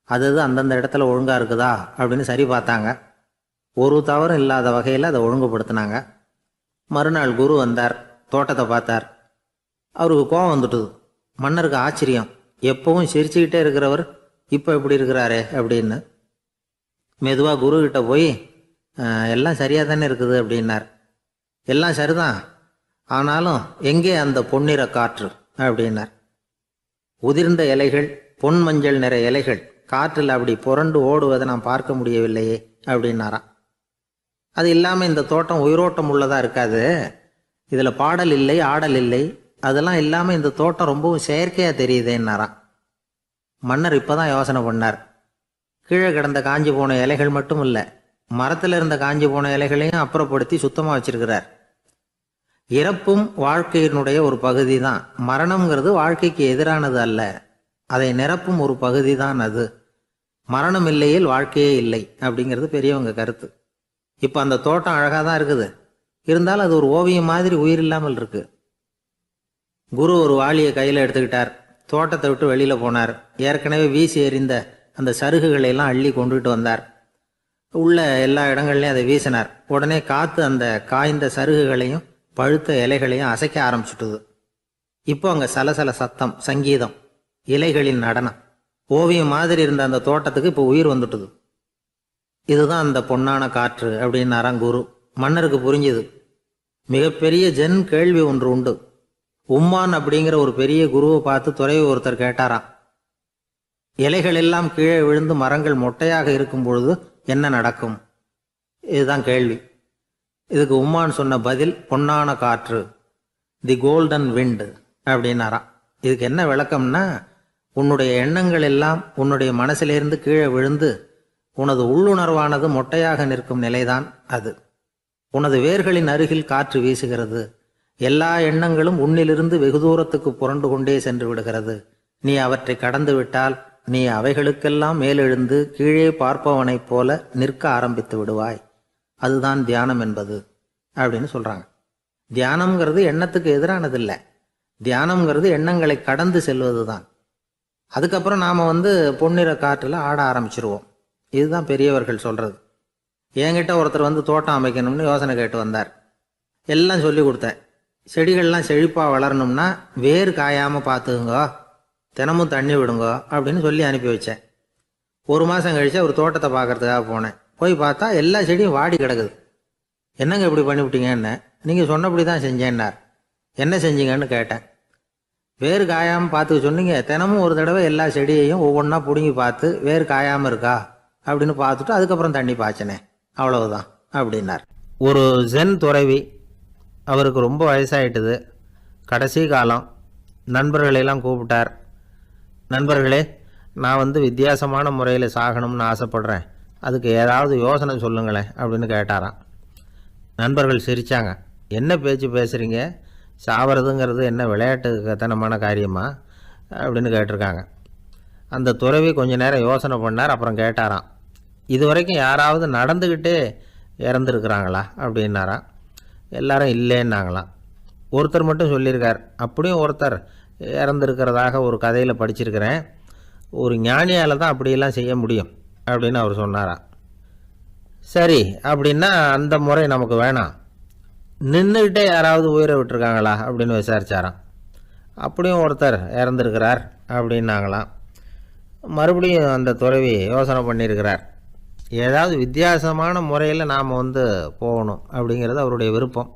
அது அந்தந்த இடத்துல ஒழுங்காக இருக்குதா அப்படின்னு சரி பார்த்தாங்க. ஒரு தவறும் இல்லாத வகையில் அதை ஒழுங்குபடுத்தினாங்க. மறுநாள் குரு வந்தார், தோட்டத்தை பார்த்தார். அவருக்கு கோபம் வந்துட்டுது. மன்னருக்கு ஆச்சரியம், எப்பவும் சிரிச்சுக்கிட்டே இருக்கிறவர் இப்போ எப்படி இருக்கிறாரே அப்படின்னு. மெதுவாக குருக்கிட்ட போய், எல்லாம் சரியாக தானே இருக்குது அப்படின்னார். எல்லாம் சரிதான், ஆனாலும் எங்கே அந்த பொன்னிற காற்று அப்படின்னார். உதிர்ந்த இலைகள், பொன் மஞ்சள் நிற இலைகள் காற்றில் அப்படி புரண்டு ஓடுவதை நான் பார்க்க முடியவில்லையே அப்படின்னாராம். அது இல்லாமல் இந்த தோட்டம் உயிரோட்டம் உள்ளதாக இருக்காது, இதில் பாடல் இல்லை, ஆடல் இல்லை, அதெல்லாம் இல்லாமல் இந்த தோட்டம் ரொம்பவும் செயற்கையாக தெரியுதேன்னாராம். மன்னர் இப்போ தான் யோசனை பண்ணார். கீழே கிடந்த காஞ்சி போன இலைகள் மட்டும் இல்லை, மரத்தில் இருந்த காஞ்சி போன இலைகளையும் அப்புறப்படுத்தி சுத்தமாக வச்சிருக்கிறார். இறப்பும் வாழ்க்கையினுடைய ஒரு பகுதி தான். மரணம்ங்கிறது வாழ்க்கைக்கு எதிரானது அல்ல, அதை நிரப்பும் ஒரு பகுதி தான் அது. மரணம் இல்லையில் வாழ்க்கையே இல்லை அப்படிங்கிறது பெரியவங்க கருத்து. இப்போ அந்த தோட்டம் அழகாக தான் இருக்குது, இருந்தாலும் அது ஒரு ஓவியம் மாதிரி உயிர் இல்லாமல் இருக்கு. குரு ஒரு வாளியை கையில் எடுத்துக்கிட்டார். தோட்டத்தை விட்டு வெளியில் போனார். ஏற்கனவே வீசி எறிந்த அந்த சருகுகளை எல்லாம் அள்ளி கொண்டுகிட்டு வந்தார். உள்ள எல்லா இடங்கள்லையும் அதை வீசினார். உடனே காற்று அந்த காய்ந்த சருகுகளையும் பழுத்த இலைகளையும் அசைக்க ஆரம்பிச்சுட்டுது. இப்போ அங்கே சலசல சத்தம், சங்கீதம். இலைகளின் நடனம். ஓவியம் மாதிரி இருந்த அந்த தோட்டத்துக்கு இப்போ உயிர் வந்துட்டுது. இதுதான் அந்த பொன்னான காற்று அப்படின்னாராம் குரு. மன்னருக்கு புரிஞ்சுது. மிகப்பெரிய ஜென் கேள்வி ஒன்று உண்டு. உம்மான் அப்படிங்கிற ஒரு பெரிய குருவை பார்த்து துறவி ஒருத்தர் கேட்டாராம், இலைகள் எல்லாம் கீழே விழுந்து மரங்கள் மொட்டையாக இருக்கும் பொழுது என்ன நடக்கும்? இதுதான் கேள்வி. இதுக்கு உம்மான் சொன்ன பதில் பொன்னான காற்று, தி கோல்டன் விண்ட் அப்படின்னாராம். இதுக்கு என்ன விளக்கம்னா, உன்னுடைய எண்ணங்கள் எல்லாம் உன்னுடைய மனசிலிருந்து கீழே விழுந்து உனது உள்ளுணர்வானது மொட்டையாக நிற்கும் நிலைதான் அது. உனது வேர்களின் அருகில் காற்று வீசுகிறது. எல்லா எண்ணங்களும் உன்னிலிருந்து வெகு தூரத்துக்கு புரண்டு கொண்டே சென்று விடுகிறது. நீ அவற்றை கடந்து விட்டால் நீ அவைகளுக்கெல்லாம் மேலெழுந்து கீழே பார்ப்பவனைப் போல நிற்க ஆரம்பித்து விடுவாய். அதுதான் தியானம் என்பது அப்படின்னு சொல்றாங்க. தியானம்ங்கிறது எண்ணத்துக்கு எதிரானதில்லை. தியானம்ங்கிறது எண்ணங்களை கடந்து செல்வது தான். அதுக்கப்புறம் நாம் பொன்னிற காற்றில் ஆட ஆரம்பிச்சிருவோம். இதுதான் பெரியவர்கள் சொல்கிறது. என்கிட்ட ஒருத்தர் தோட்டம் அமைக்கணும்னு யோசனை கேட்டு வந்தார். எல்லாம் சொல்லி கொடுத்தேன். செடிகள்லாம் செழிப்பாக வளரணும்னா வேர் காயாமல் பார்த்துக்குங்கோ, தினமும் தண்ணி விடுங்கோ அப்படின்னு சொல்லி அனுப்பி வச்சேன். ஒரு மாதம் கழிச்சு அவர் தோட்டத்தை பார்க்கறதுக்காக போனேன். போய் பார்த்தா எல்லா செடியும் வாடி கிடக்குது. என்னங்க இப்படி பண்ணிவிட்டீங்கன்னு. நீங்கள் சொன்னபடி தான் செஞ்சேன்னார். என்ன செஞ்சீங்கன்னு கேட்டேன். வேர் காயாமல் பார்த்துக்க சொன்னீங்க, தினமும் ஒரு தடவை எல்லா செடியையும் ஒவ்வொன்றா பிடுங்கி பார்த்து வேர் காயாமல் இருக்கா அப்படின்னு பார்த்துட்டு அதுக்கப்புறம் தண்ணி பாய்ச்சினேன், அவ்வளவுதான் அப்படின்னார். ஒரு ஜென் துறவி, அவருக்கு ரொம்ப வயசாயிட்டுது, கடைசி காலம். நண்பர்களெல்லாம் கூப்பிட்டார். நண்பர்களே, நான் வித்தியாசமான முறையில் சாகணும்னு ஆசைப்படுறேன், அதுக்கு ஏதாவது யோசனை சொல்லுங்களேன் அப்படின்னு கேட்டாராம். நண்பர்கள் சிரித்தாங்க. என்ன பேச்சு பேசுகிறீங்க? சாவறதுங்கிறது என்ன விளையாட்டுத்தனமான காரியமா அப்படின்னு கேட்டிருக்காங்க. அந்த துறவி கொஞ்ச நேரம் யோசனை பண்ணார். அப்புறம் கேட்டாராம், இது வரைக்கும் யாராவது நடந்துக்கிட்டே இறந்துருக்குறாங்களா அப்படின்னாராம். எல்லாரும் இல்லைன்னாங்களாம். ஒருத்தர் மட்டும் சொல்லியிருக்கார், அப்படியும் ஒருத்தர் இறந்துருக்கிறதாக ஒரு கதையில் படிச்சிருக்கிறேன், ஒரு ஞானியால் தான் அப்படியெல்லாம் செய்ய முடியும் அப்படின்னு அவர் சொன்னாராம். சரி, அப்படின்னா அந்த முறை நமக்கு வேணாம், நின்றுக்கிட்டே யாராவது உயிரை விட்டுருக்காங்களா அப்படின்னு விசாரித்தாராம். அப்படியும் ஒருத்தர் இறந்துருக்கிறார் அப்படின்னாங்களாம். மறுபடியும் அந்த துறவி யோசனை பண்ணியிருக்கிறார். ஏதாவது வித்தியாசமான முறையில் நாம் போகணும் அப்படிங்கிறது அவருடைய விருப்பம்.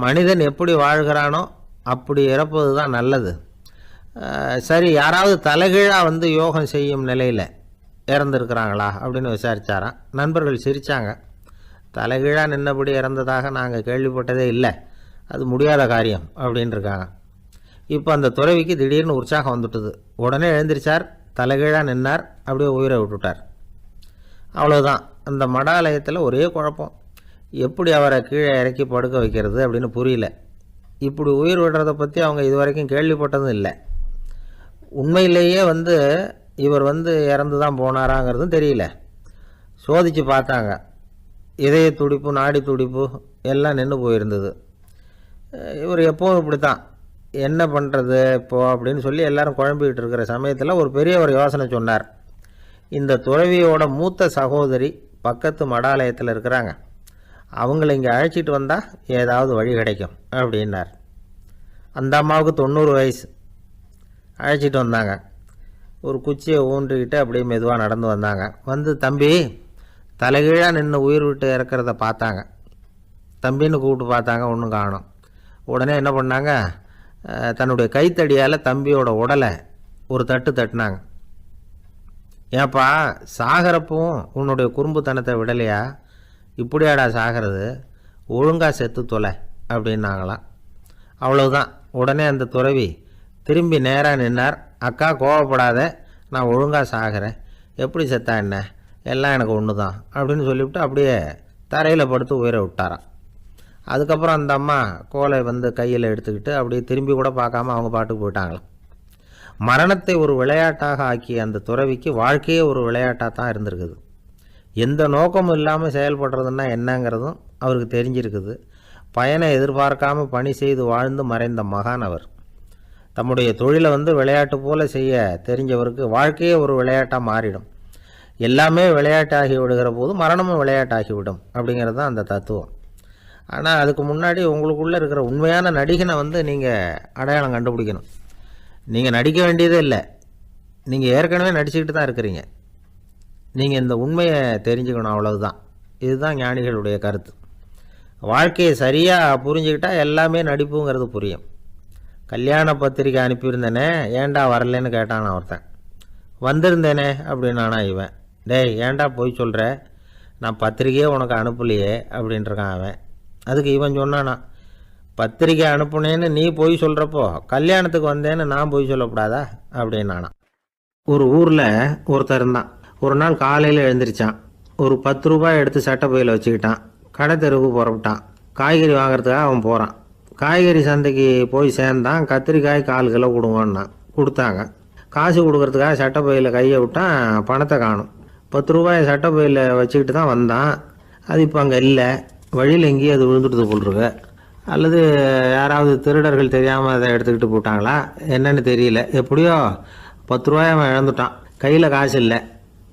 மனிதன் எப்படி வாழ்கிறானோ அப்படி இறப்பது தான் நல்லது. சரி, யாராவது தலைகீழாக யோகம் செய்யும் நிலையில் இறந்துருக்கிறாங்களா அப்படின்னு விசாரித்தாராம். நண்பர்கள் சிரித்தாங்க. தலைகீழாக நின்னபடி இறந்ததாக நாங்கள் கேள்விப்பட்டதே இல்லை, அது முடியாத காரியம் அப்படின்னு இருக்காங்க. இப்போ அந்த துறவிக்கு திடீர்னு உற்சாகம் வந்துட்டுது. உடனே எழுந்திரிச்சார், தலைகீழாக நின்னார், அப்படியே உயிரை விட்டுட்டார். அவ்வளோதான். அந்த மடாலயத்தில் ஒரே குழப்பம். எப்படி அவரை கீழே இறக்கி படுக்க வைக்கிறது அப்படின்னு புரியல. இப்படி உயிர் விடுறதை பற்றி அவங்க இது வரைக்கும் கேள்விப்பட்டதும் இல்லை. உண்மையிலேயே இவர் இறந்து தான் போனாராங்கிறதும் தெரியல. சோதித்து பார்த்தாங்க. இதய துடிப்பு, நாடி துடிப்பு எல்லாம் நின்று போயிருந்தது. இவர் எப்போவும் இப்படி தான், என்ன பண்ணுறது இப்போது அப்படின்னு சொல்லி எல்லாரும் குழம்பிக்கிட்டு இருக்கிற சமயத்தில் ஒரு பெரியவர் யோசனை சொன்னார். இந்த துறவியோட மூத்த சகோதரி பக்கத்து மடாலயத்தில் இருக்கிறாங்க, அவங்கள இங்கே அழைச்சிட்டு வந்தால் ஏதாவது வழி கிடைக்கும் அப்படின்னார். அந்த அம்மாவுக்கு 90 வயசு. அழைச்சிட்டு வந்தாங்க. ஒரு குச்சியை ஊன்றிக்கிட்டு அப்படியே மெதுவாக நடந்து வந்தாங்க. தம்பி, தலைகீழாக நின்று உயிர் விட்டு இறக்கிறத பார்த்தாங்க. தம்பின்னு கூப்பிட்டு பார்த்தாங்க, ஒன்றும் காணோம். உடனே என்ன பண்ணாங்க, தன்னுடைய கைத்தடியால் தம்பியோட உடலை ஒரு தட்டினாங்க. ஏப்பா, சாகிறப்பவும் உன்னுடைய குறும்புத்தனத்தை விடலையா? இப்படியாடா சாகிறது, ஒழுங்காக செத்து தொலை அப்படின்னாங்களாம். அவ்வளவுதான். உடனே அந்த துறவி திரும்பி நேராக நின்னார். அக்கா, கோவப்படாத, நான் ஒழுங்காக சாகிறேன், எப்படி செத்தா என்ன, எல்லாம் எனக்கு ஒன்று தான் அப்படின்னு சொல்லிவிட்டு அப்படியே தரையில் படுத்து உயிரை விட்டாராம். அதுக்கப்புறம் அந்த அம்மா கோலை கையில் எடுத்துக்கிட்டு அப்படியே திரும்பி கூட பார்க்காம அவங்க பாட்டுக்கு போயிட்டாங்களாம். மரணத்தை ஒரு விளையாட்டாக ஆக்கிய அந்த துறவிக்கு வாழ்க்கையே ஒரு விளையாட்டாக தான் இருந்திருக்குது. எந்த நோக்கமும் இல்லாமல் செயல்படுறதுன்னா என்னங்கிறதும் அவருக்கு தெரிஞ்சிருக்குது. பயனை எதிர்பார்க்காம பணி செய்து வாழ்ந்து மறைந்த மகான் அவர். தம்முடைய தொழிலை விளையாட்டு போல செய்ய தெரிஞ்சவருக்கு வாழ்க்கையே ஒரு விளையாட்டாக மாறிடும். எல்லாமே விளையாட்டாகி விடுகிற போது மரணமும் விளையாட்டாகிவிடும் அப்படிங்கிறது தான் அந்த தத்துவம். ஆனால் அதுக்கு முன்னாடி உங்களுக்குள்ளே இருக்கிற உண்மையான நடிகனை நீங்கள் அடையாளம் கண்டுபிடிக்கணும். நீங்கள் நடிக்க வேண்டியதே இல்லை, நீங்கள் ஏற்கனவே நடிச்சுக்கிட்டு தான் இருக்கிறீங்க. நீங்கள் இந்த உண்மையை தெரிஞ்சுக்கணும், அவ்வளவுதான். இதுதான் ஞானிகளுடைய கருத்து. வாழ்க்கையை சரியாக புரிஞ்சுக்கிட்டால் எல்லாமே நடிப்புங்கிறது புரியும். கல்யாண பத்திரிக்கை அனுப்பியிருந்தேனே, ஏன்டா வரலன்னு கேட்டான் ஒருத்தன். வந்திருந்தேனே அப்படின்னானா இவன். டேய், ஏன்டா போய் சொல்கிற, நான் பத்திரிக்கையே உனக்கு அனுப்பலையே அப்படின்ட்டுருக்கான் அவன். அதுக்கு இவன் சொன்னானா, பத்திரிக்கை அனுப்புனேன்னு நீ போய் சொல்கிறப்போ கல்யாணத்துக்கு வந்தேன்னு நான் போய் சொல்லக்கூடாதா அப்படின்னானா. ஒரு ஊரில் ஒருத்தர் இருந்தான். ஒரு நாள் காலையில் எழுந்திரிச்சான். ஒரு 10 ரூபாய் எடுத்து சட்டை பையில் வச்சுக்கிட்டான். கடை தெருவுக்கு புறப்பட்டான். காய்கறி வாங்குறதுக்காக அவன் போகிறான். காய்கறி சந்தைக்கு போய் சேர்ந்தான். கத்திரிக்காய் 1/4 கிலோ கொடுங்கன்னான். கொடுத்தாங்க. காசு கொடுக்கறதுக்காக சட்டை பையில் கையை விட்டான். பணத்தை காணும். 10 ரூபாயை சட்டை பையில் வச்சுக்கிட்டு தான் வந்தான். அது இப்போ அங்கே இல்லை. வழியில் எங்கேயும் அது விழுந்துட்டு போட்டுருக்கு. அல்லது யாராவது திருடர்கள் தெரியாமல் அதை எடுத்துக்கிட்டு போட்டாங்களா என்னன்னு தெரியல. எப்படியோ 10 ரூபாயை அவன் இழந்துட்டான். கையில் காசு இல்லை.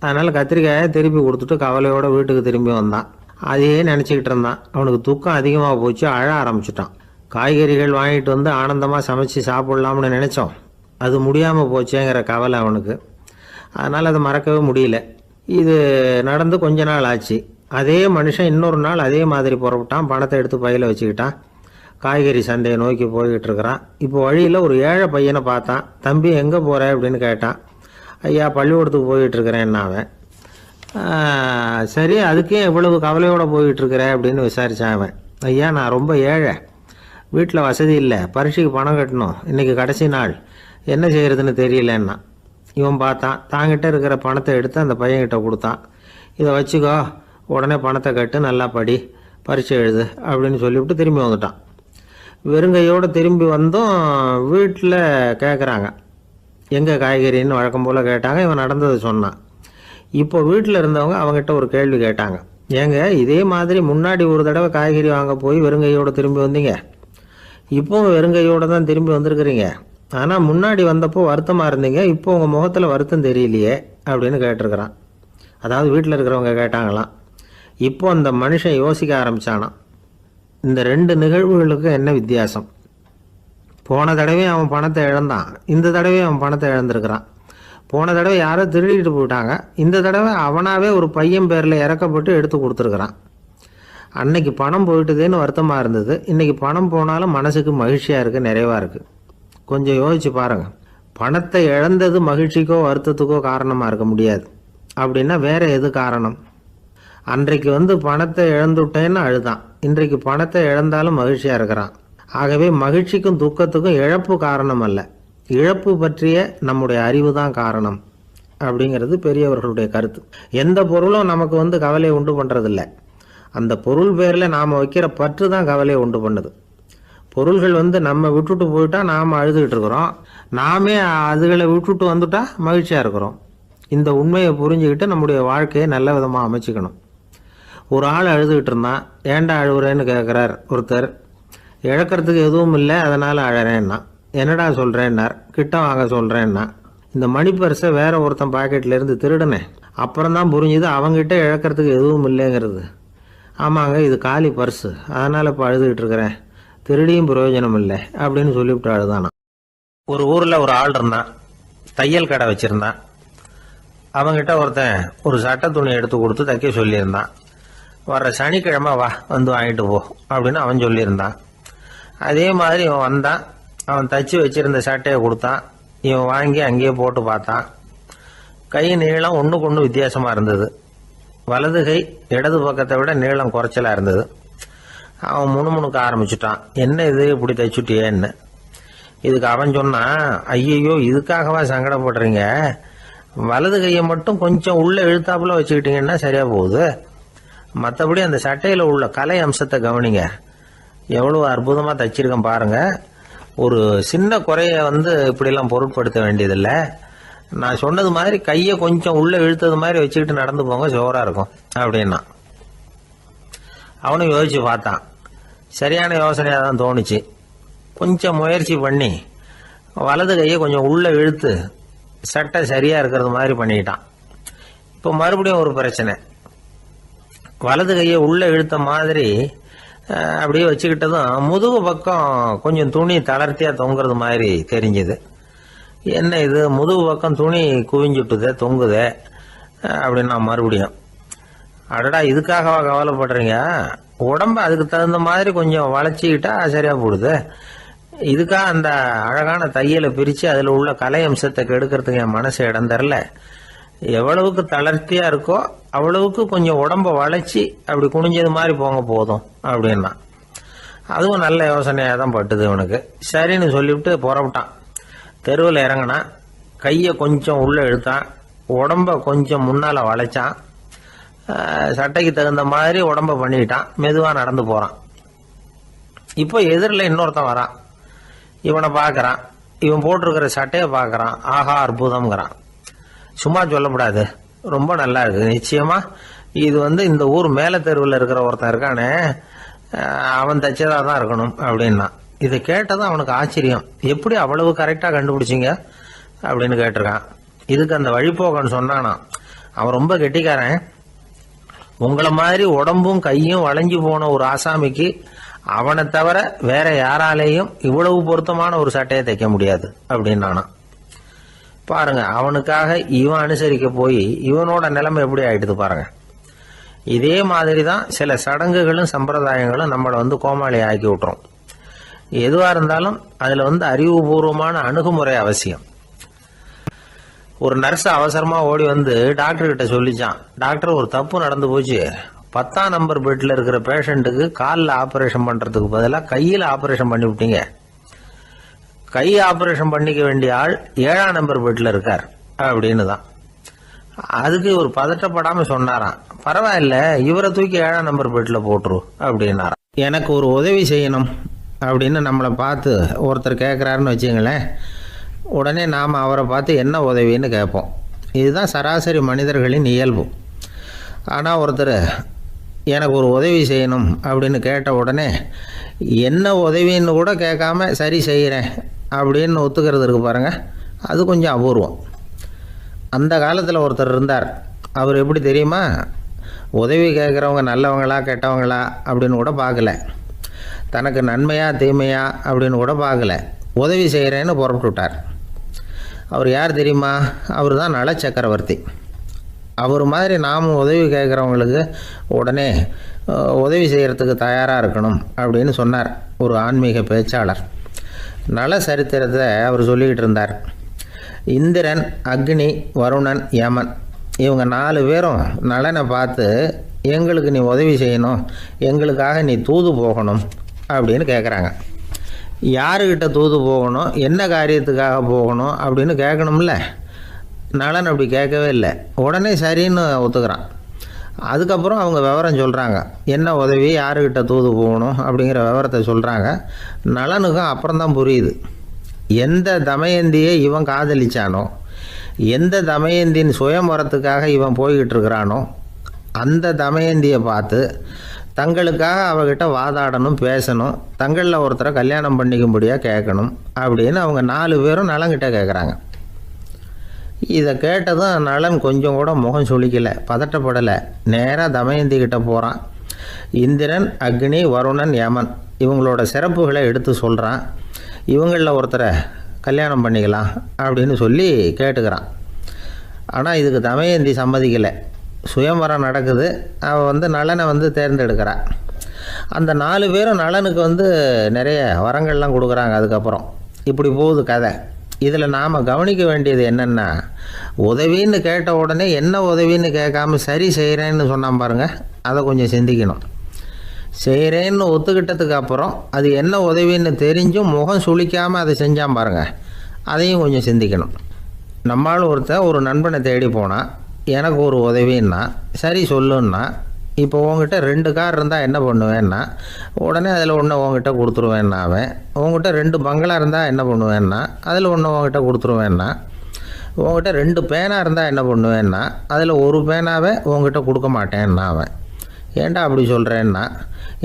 அதனால் கத்திரிக்காயை திருப்பி கொடுத்துட்டு கவலையோடு வீட்டுக்கு திரும்பி வந்தான். அதையே நினச்சிக்கிட்டு இருந்தான். அவனுக்கு துக்கம் அதிகமாக போச்சு. அழ ஆரம்பிச்சிட்டான். காய்கறிகள் வாங்கிட்டு வந்து ஆனந்தமாக சமைச்சு சாப்பிட்லாம்னு நினச்சோம். அது முடியாமல் போச்சேங்கிற கவலை அவனுக்கு. அதனால் அதை மறக்கவே முடியல. இது நடந்து கொஞ்ச நாள் ஆச்சு. அதே மனுஷன் இன்னொரு நாள் அதே மாதிரி புறப்பட்டான். பணத்தை எடுத்து பையில் வச்சுக்கிட்டான். காய்கறி சந்தையை நோக்கி போய்கிட்டு இருக்கிறான். இப்போ வழியில் ஒரு ஏழை பையனை பார்த்தான். தம்பி, எங்கே போகிற அப்படின்னு கேட்டான். ஐயா, பள்ளிக்கூடத்துக்கு போயிட்டுருக்கிறேன்னா அவன். சரி, அதுக்கே எவ்வளவு கவலையோடு போயிட்டுருக்கிற அப்படின்னு விசாரித்தான் அவன். ஐயா, நான் ரொம்ப ஏழை, வீட்டில் வசதி இல்லை, பரீட்சைக்கு பணம் கட்டணும், இன்றைக்கி கடைசி நாள், என்ன செய்கிறதுன்னு தெரியலன்னா. இவன் பார்த்தான். தாங்கிட்ட இருக்கிற பணத்தை எடுத்து அந்த பையன்கிட்ட கொடுத்தான். இதை வச்சுக்கோ, உடனே பணத்தை கட்டு, நல்லா படி, பரீட்சை எழுது அப்படின்னு சொல்லிவிட்டு திரும்பி வந்துட்டான். வெறுங்கையோடு திரும்பி வந்தும் வீட்டில் கேட்குறாங்க, எங்கே காய்கறின்னு வழக்கம் போல் கேட்டாங்க. இவன் நடந்ததை சொன்னான். இப்போ வீட்டில் இருந்தவங்க அவங்ககிட்ட ஒரு கேள்வி கேட்டாங்க. ஏங்க, இதே மாதிரி முன்னாடி ஒரு தடவை காய்கறி வாங்க போய் வெறுங்கையோடு திரும்பி வந்தீங்க, இப்போவும் வெறுங்கையோடு தான் திரும்பி வந்திருக்கிறீங்க. ஆனால் முன்னாடி வந்தப்போ வருத்தமாக இருந்தீங்க, இப்போ உங்கள் முகத்தில் வருத்தம் தெரியலையே அப்படின்னு கேட்டிருக்கிறான். அதாவது வீட்டில் இருக்கிறவங்க கேட்டாங்களாம். இப்போ அந்த மனுஷன் யோசிக்க ஆரம்பித்தானான். இந்த 2 நிகழ்வுகளுக்கு என்ன வித்தியாசம்? போன தடவை அவன் பணத்தை இழந்தான், இந்த தடவை அவன் பணத்தை இழந்திருக்கிறான். போன தடவை யாரோ திருடிட்டு போயிட்டாங்க, இந்த தடவை அவனாவே ஒரு பையன் பேரில் இறக்கப்பட்டு எடுத்து கொடுத்துருக்குறான். அன்னைக்கு பணம் போயிட்டுதேன்னு வருத்தமாக இருந்தது, இன்றைக்கி பணம் போனாலும் மனசுக்கு மகிழ்ச்சியாக இருக்குது, நிறைவாக இருக்குது. கொஞ்சம் யோசிச்சு பாருங்கள். பணத்தை இழந்தது மகிழ்ச்சிக்கோ வருத்தத்துக்கோ காரணமாக இருக்க முடியாது. அப்படின்னா வேறு எது காரணம்? அன்றைக்கு பணத்தை இழந்துட்டேன்னு அழுதான், இன்றைக்கு பணத்தை இழந்தாலும் மகிழ்ச்சியாக இருக்கிறான். ஆகவே மகிழ்ச்சிக்கும் துக்கத்துக்கும் இழப்பு காரணம் அல்ல, இழப்பு பற்றிய நம்முடைய அறிவு தான் காரணம் அப்படிங்கிறது பெரியவர்களுடைய கருத்து. எந்த பொருளும் நமக்கு கவலையை உண்டு பண்ணுறதில்ல, அந்த பொருள் பேரில் நாம் வைக்கிற பற்று தான் கவலையை உண்டு பண்ணுது. பொருள்கள் நம்ம விட்டுட்டு போயிட்டா நாம் அழுதுகிட்டு இருக்கிறோம், நாமே அதுகளை விட்டுட்டு வந்துட்டா மகிழ்ச்சியாக இருக்கிறோம். இந்த உண்மையை புரிஞ்சுக்கிட்டு நம்முடைய வாழ்க்கையை நல்ல விதமாக அமைச்சிக்கணும். ஒரு ஆள் அழுதுகிட்டு இருந்தான். ஏன்டா அழுகுறேன்னு கேட்குறார் ஒருத்தர். இழக்கிறதுக்கு எதுவும் இல்லை, அதனால் அழறேன்னா. என்னடா சொல்கிறேன்னார். கிட்ட வாங்க சொல்கிறேன்னா. இந்த மணி பர்ஸை வேற ஒருத்தன் பாக்கெட்லேருந்து திருடினேன், அப்புறம் தான் புரிஞ்சுது அவங்ககிட்ட இழக்கிறதுக்கு எதுவும் இல்லைங்கிறது. ஆமாங்க, இது காலி பர்ஸு, அதனால் இப்போ அழுதுகிட்டு இருக்கிறேன், திருடியும் பிரயோஜனம் இல்லை அப்படின்னு சொல்லிவிட்டு அழுதானான். ஒரு ஊரில் ஒரு ஆள் இருந்தான். தையல் கடை வச்சுருந்தான். அவங்ககிட்ட ஒருத்தன் ஒரு சட்டை துணி எடுத்து கொடுத்து தைக்க சொல்லியிருந்தான். வர்ற சனிக்கிழமை வா, வாங்கிட்டு போ அப்படின்னு அவன் சொல்லியிருந்தான். அதே மாதிரி இவன் வந்தான். அவன் தச்சு வச்சிருந்த சட்டையை கொடுத்தான். இவன் வாங்கி அங்கேயே போட்டு பார்த்தான். கை நீளம் ஒன்றுக்கு ஒன்று வித்தியாசமாக இருந்தது. வலது கை இடது பக்கத்தை விட நீளம் குறைச்சலாக இருந்தது. அவன் முணுமுணுக்க ஆரம்பிச்சுட்டான். என்ன இது இப்படி தைச்சுட்டியேன்னு. இதுக்கு அவன் சொன்னான், ஐயையோ, இதுக்காகவா சங்கடப்படுறீங்க, வலது கையை மட்டும் கொஞ்சம் உள்ளே இழுத்தாப்புல வச்சுக்கிட்டீங்கன்னா சரியாக போகுது, மற்றபடி அந்த சட்டையில் உள்ள கலை அம்சத்தை கவனிங்க, எவ்வளோ அற்புதமாக தைச்சிருக்கேன் பாருங்கள், ஒரு சின்ன குறைய இப்படிலாம் பொருட்படுத்த வேண்டியதில்லை, நான் சொன்னது மாதிரி கையை கொஞ்சம் உள்ளே இழுத்தது மாதிரி வச்சுக்கிட்டு நடந்து போங்க, ஜோராக இருக்கும் அப்படின்னா. அவனும் யோசிச்சு பார்த்தான். சரியான யோசனையாக தான் தோணுச்சு. கொஞ்சம் முயற்சி பண்ணி வலது கையை கொஞ்சம் உள்ளே இழுத்து சட்டை சரியாக இருக்கிறது மாதிரி பண்ணிக்கிட்டான். இப்போ மறுபடியும் ஒரு பிரச்சனை. வலது கையை உள்ளே இழுத்த மாதிரி அப்படியே வச்சுக்கிட்டதும் முதுகு பக்கம் கொஞ்சம் துணி தளர்த்தியாக தொங்குறது மாதிரி தெரிஞ்சுது. என்ன இது முதுகு பக்கம் துணி குவிஞ்சுட்டுதே தொங்குதே அப்படின்னா மறுபடியும், அடடா இதுக்காகவா கவலைப்படுறீங்க, உடம்ப அதுக்கு தகுந்த மாதிரி கொஞ்சம் வளைச்சிக்கிட்டா சரியா போடுது. இதுக்காக அந்த அழகான தையலை பிரித்து அதில் உள்ள கலை அம்சத்தை கெடுக்கிறதுக்கு என் மனசு இடம் தரல. எவ்வளவுக்கு தளர்த்தியா இருக்கோ அவ்வளவுக்கு கொஞ்சம் உடம்ப வளைச்சி அப்படி குனிஞ்சது மாதிரி போங்க போதும் அப்படின்னா. அதுவும் நல்ல யோசனையாக தான் பட்டுது இவனுக்கு. சரின்னு சொல்லிவிட்டு புறப்பட்டான். தெருவில் இறங்கினான். கையை கொஞ்சம் உள்ளே இழுத்தான். உடம்ப கொஞ்சம் முன்னால் வளைச்சான். சட்டைக்கு தகுந்த மாதிரி உடம்ப பண்ணிக்கிட்டான். மெதுவாக நடந்து போகிறான். இப்போ எதிரில் இன்னொருத்தன் வரான். இவனை பார்க்குறான். இவன் போட்டிருக்கிற சட்டையை பார்க்குறான். ஆஹா அற்புதம்ங்கிறான். சும்மா சொல்லக்கூடாது, ரொம்ப நல்லா இருக்குது. நிச்சயமாக இது இந்த ஊர் மேலே தெருவில் இருக்கிற ஒருத்தன் இருக்கானே, அவன் தைச்சதாக தான் இருக்கணும் அப்படின்னா. இதை கேட்டதும் அவனுக்கு ஆச்சரியம். எப்படி அவ்வளவு கரெக்டாக கண்டுபிடிச்சிங்க அப்படின்னு கேட்டிருக்கான். இதுக்கு அந்த வழிபோக்கன்னு சொன்னானா, அவன் ரொம்ப கெட்டிக்காரன். உங்களை மாதிரி உடம்பும் கையும் வளைஞ்சு போன ஒரு ஆசாமிக்கு அவனை தவிர வேற யாராலேயும் இவ்வளவு பொருத்தமான ஒரு சட்டையை தைக்க முடியாது அப்படின்னானா. பாருங்க, அவனுக்காக இவன் அனுசரிக்க போய் இவனோட நிலைமை எப்படி ஆயிடுது பாருங்க. இதே மாதிரி தான் சில சடங்குகளும் சம்பிரதாயங்களும் நம்மளை கோமாளி ஆக்கி விட்டுரும். எதுவாக இருந்தாலும் அதில் அறிவுபூர்வமான அணுகுமுறை அவசியம். ஒரு நர்ஸ் அவசரமாக ஓடி டாக்டர் கிட்ட சொல்லிச்சான், டாக்டர் ஒரு தப்பு நடந்து போச்சு, 10ஆம் நம்பர் பெட்டில் இருக்கிற பேஷண்ட்டுக்கு காலில் ஆப்ரேஷன் பண்ணுறதுக்கு பதிலாக கையில் ஆப்ரேஷன் பண்ணி விட்டீங்க. கை ஆப்ரேஷன் பண்ணிக்க வேண்டிய ஆள் 7ஆம் நம்பர் பெட்டில் இருக்கார் அப்படின்னு தான். அதுக்கு ஒரு பதட்டப்படாமல் சொன்னாராம், பரவாயில்ல இவரை தூக்கி 7ஆம் நம்பர் பெட்டில் போட்டுரு அப்படின்னாராம். எனக்கு ஒரு உதவி செய்யணும் அப்படின்னு நம்மளை பார்த்து ஒருத்தர் கேட்குறாருன்னு வச்சுங்களேன், உடனே நாம் அவரை பார்த்து என்ன உதவின்னு கேட்போம். இதுதான் சராசரி மனிதர்களின் இயல்பு. ஆனால் ஒருத்தர் எனக்கு ஒரு உதவி செய்யணும் அப்படின்னு கேட்ட உடனே என்ன உதவின்னு கூட கேட்காம சரி செய்கிறேன் அப்படின்னு ஒத்துக்கிறது இருக்கு பாருங்கள், அது கொஞ்சம் அபூர்வம். அந்த காலத்தில் ஒருத்தர் இருந்தார். அவர் எப்படி தெரியுமா, உதவி கேட்குறவங்க நல்லவங்களா கெட்டவங்களா அப்படின்னு கூட பார்க்கல, தனக்கு நன்மையா தீமையா அப்படின்னு கூட பார்க்கல, உதவி செய்கிறேன்னு புறப்பட்டு விட்டார். அவர் யார் தெரியுமா, அவர் தான் நல சக்கரவர்த்தி. அவர் மாதிரி நாமும் உதவி கேட்குறவங்களுக்கு உடனே உதவி செய்கிறதுக்கு தயாராக இருக்கணும் அப்படின்னு சொன்னார் ஒரு ஆன்மீக பேச்சாளர். நல சரித்திரத்தை அவர் சொல்லிக்கிட்டு இருந்தார். இந்திரன், அக்னி, வருணன், யமன் இவங்க 4 பேரும் நலனை பார்த்து எங்களுக்கு நீ உதவி செய்யணும், எங்களுக்காக நீ தூது போகணும் அப்படின்னு கேட்குறாங்க. யாருக்கிட்ட தூது போகணும், என்ன காரியத்துக்காக போகணும் அப்படின்னு கேட்கணும்ல. நலன் அப்படி கேட்கவே இல்லை, உடனே சரின்னு ஒத்துக்கிறான். அதுக்கப்புறம் அவங்க விவரம் சொல்கிறாங்க, என்ன உதவி யாருக்கிட்ட தூது போகணும் அப்படிங்கிற விவரத்தை சொல்கிறாங்க. நலனுக்கும் அப்புறம்தான் புரியுது, எந்த தமயந்தியை இவன் காதலிச்சானோ, எந்த தமயந்தின் சுயமரத்துக்காக இவன் போய்கிட்டு இருக்கிறானோ அந்த தமயந்தியை பார்த்து தங்களுக்காக அவகிட்ட வாதாடணும், பேசணும், தங்களில் ஒருத்தரை கல்யாணம் பண்ணிக்கும்படியாக கேட்கணும் அப்படின்னு அவங்க 4 பேரும் நலன்கிட்ட கேட்குறாங்க. இதை கேட்டதும் நலன் கொஞ்சம் கூட முகம் சுளிக்கலை, பதட்டப்படலை. நேராக தமயந்தி கிட்ட போகிறான். இந்திரன், அக்னி, வருணன், யமன் இவங்களோட சிறப்புகளை எடுத்து சொல்கிறான். இவங்களில் ஒருத்தரை கல்யாணம் பண்ணிக்கலாம் அப்படின்னு சொல்லி கேட்டுக்கிறான். ஆனால் இதுக்கு தமயந்தி சம்மதிக்கலை. சுயம்வரம் நடக்குது, அவள் நலனை தேர்ந்தெடுக்கிறாள். அந்த 4 பேரும் நலனுக்கு நிறைய வரங்கள்லாம் கொடுக்குறாங்க. அதுக்கப்புறம் இப்படி போகுது கதை. இதில் நாம் கவனிக்க வேண்டியது என்னென்னா, உதவின்னு கேட்ட உடனே என்ன உதவின்னு கேட்காம சரி செய்கிறேன்னு சொன்னான் பாருங்கள், அதை கொஞ்சம் சிந்திக்கணும். செய்கிறேன்னு ஒத்துக்கிட்டதுக்கு அப்புறம் அது என்ன உதவின்னு தெரிஞ்சும் முகம் சுளிக்காமல் அதை செஞ்சான் பாருங்கள், அதையும் கொஞ்சம் சிந்திக்கணும். நம்மளும் ஒரு நண்பனை தேடி போனால் எனக்கு ஒரு உதவின்னா சரி சொல்லுன்னா, இப்போ உங்ககிட்ட 2 கார் இருந்தால் என்ன பண்ணுவேன்னா உடனே அதில் ஒன்று உங்ககிட்ட கொடுத்துருவேன்னா, அவன் உங்ககிட்ட 2 பங்களா இருந்தால் என்ன பண்ணுவேன்னா அதில் ஒன்று உங்ககிட்ட கொடுத்துருவேன்னா, உங்ககிட்ட 2 பேனா இருந்தால் என்ன பண்ணுவேன்னா அதில் ஒரு பேனாவே உங்ககிட்ட கொடுக்க மாட்டேன்னா அவன். ஏன்டா அப்படி சொல்கிறேன்னா,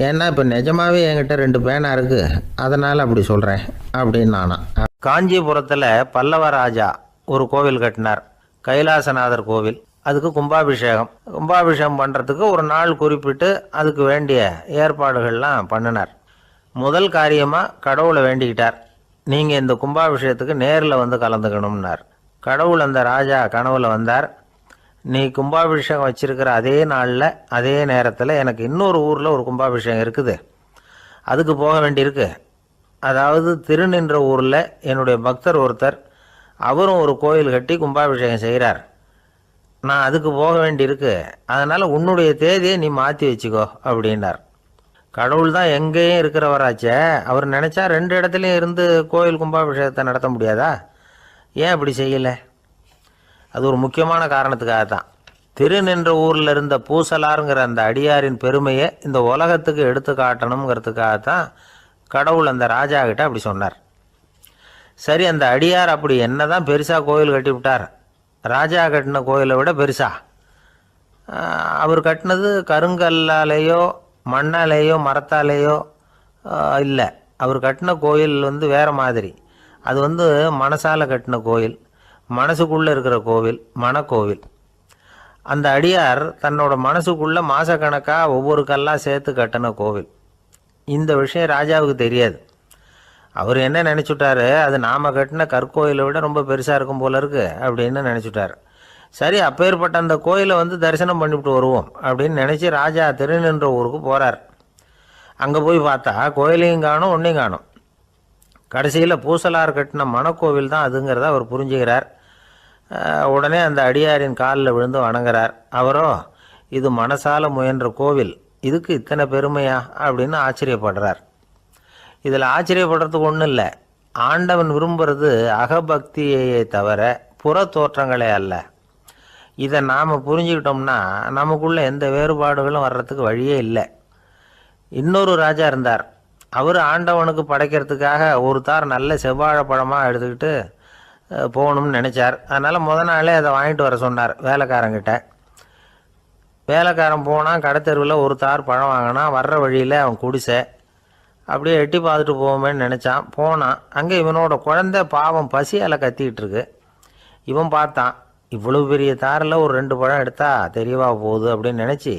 ஏன்னா இப்போ நிஜமாகவே என்கிட்ட 2 பேனா இருக்குது, அதனால் அப்படி சொல்கிறேன் அப்படின்னு நானா. காஞ்சிபுரத்தில் பல்லவ ராஜா ஒரு கோவில் கட்டினார், கைலாசநாதர் கோவில். அதுக்கு கும்பாபிஷேகம் பண்ணுறதுக்கு ஒரு நாள் குறிப்பிட்டு அதுக்கு வேண்டிய ஏற்பாடுகள்லாம் பண்ணினார். முதல் காரியமாக கடவுளை வேண்டிக்கிட்டார், நீங்கள் இந்த கும்பாபிஷேகத்துக்கு நேரில் வந்து கலந்துக்கணும்னார். கடவுள் அந்த ராஜா கனவுல வந்தார். நீ கும்பாபிஷேகம் வச்சிருக்கிற அதே நாளில் அதே நேரத்தில் எனக்கு இன்னொரு ஊரில் ஒரு கும்பாபிஷேகம் இருக்குது, அதுக்கு போக வேண்டியிருக்கு. அதாவது திருநின்ற ஊரில் என்னுடைய பக்தர் ஒருத்தர், அவரும் ஒரு கோயில் கட்டி கும்பாபிஷேகம் செய்கிறார். நான் அதுக்கு போக வேண்டியிருக்கு, அதனால் உன்னுடைய தேதியை நீ மாற்றி வச்சுக்கோ அப்படின்னார். கடவுள் தான் எங்கேயும் இருக்கிறவராச்சே, அவர் நினச்சா 2 இடத்துலையும் இருந்து கோயில் கும்பாபிஷேகத்தை நடத்த முடியாதா? ஏன் அப்படி செய்யலை? அது ஒரு முக்கியமான காரணத்துக்காக தான். திருநின்ற ஊரில் இருந்த பூசலாருங்கிற அந்த அடியாரின் பெருமையை இந்த உலகத்துக்கு எடுத்து காட்டணுங்கிறதுக்காகத்தான் கடவுள் அந்த ராஜா கிட்ட அப்படி சொன்னார். சரி, அந்த அடியார் அப்படி என்ன தான் பெருசாக கோயில் கட்டி விட்டார்? ராஜா கட்டின கோயிலை விட பெருசா? அவர் கட்டினது கருங்கல்லாலேயோ மண்ணாலேயோ மரத்தாலேயோ இல்லை. அவர் கட்டின கோயில் வேறு மாதிரி. அது மனசால் கட்டின கோயில், மனசுக்குள்ளே இருக்கிற கோவில், மனக்கோவில். அந்த அடியார் தன்னோட மனசுக்குள்ளே மாதக்கணக்காக ஒவ்வொரு கல்லாக சேர்த்து கட்டின கோவில். இந்த விஷயம் ராஜாவுக்கு தெரியாது. அவர் என்ன நினச்சிட்டாரு, அது நாம் கட்டின கற்கோயிலை விட ரொம்ப பெருசாக இருக்கும் போல இருக்கு அப்படின்னு நினச்சிட்டார். சரி, அப்பேற்பட்ட அந்த கோயிலை தரிசனம் பண்ணிவிட்டு வருவோம் அப்படின்னு நினச்சி ராஜா திருநின்ற ஊருக்கு போகிறார். அங்கே போய் பார்த்தா கோயிலையும் காணும், ஒன்றையும் காணும். கடைசியில் பூசலார் கட்டின மனக்கோவில் தான் அதுங்கிறத அவர் புரிஞ்சுக்கிறார். உடனே அந்த அடியாரின் காலில் விழுந்து வணங்குறார். அவரோ, இது மனசால முயன்ற கோவில், இதுக்கு இத்தனை பெருமையா அப்படின்னு ஆச்சரியப்படுறார். இதில் ஆச்சரியப்படுறதுக்கு ஒன்றும் இல்லை. ஆண்டவன் விரும்புகிறது அகபக்தியையே தவிர புற தோற்றங்களே அல்ல. இதை நாம் புரிஞ்சுக்கிட்டோம்னா நமக்குள்ளே எந்த வேறுபாடுகளும் வர்றதுக்கு வழியே இல்லை. இன்னொரு ராஜா இருந்தார். அவர் ஆண்டவனுக்கு படைக்கிறதுக்காக ஒரு தார் நல்ல செவ்வாழைப்பழமாக எடுத்துக்கிட்டு போகணும்னு நினச்சார். அதனால் முத நாளே அதை வாங்கிட்டு வர சொன்னார் வேலைக்காரங்கிட்ட. வேலைக்காரன் போனால் கடைத்தெருவில் ஒரு தார் பழம் வாங்கினான். வர்ற வழியில் அவன் குடிசை. அப்படியே எட்டி பார்த்துட்டு போவோமேன்னு நினச்சான். போனான். அங்கே இவனோட குழந்தை பாவம் பசியால் கத்திக்கிட்டு இருக்கு. இவன் பார்த்தான், இவ்வளவு பெரிய தாரில் ஒரு 2 பழம் எடுத்தால் தெரியவா போகுது அப்படின்னு நினச்சி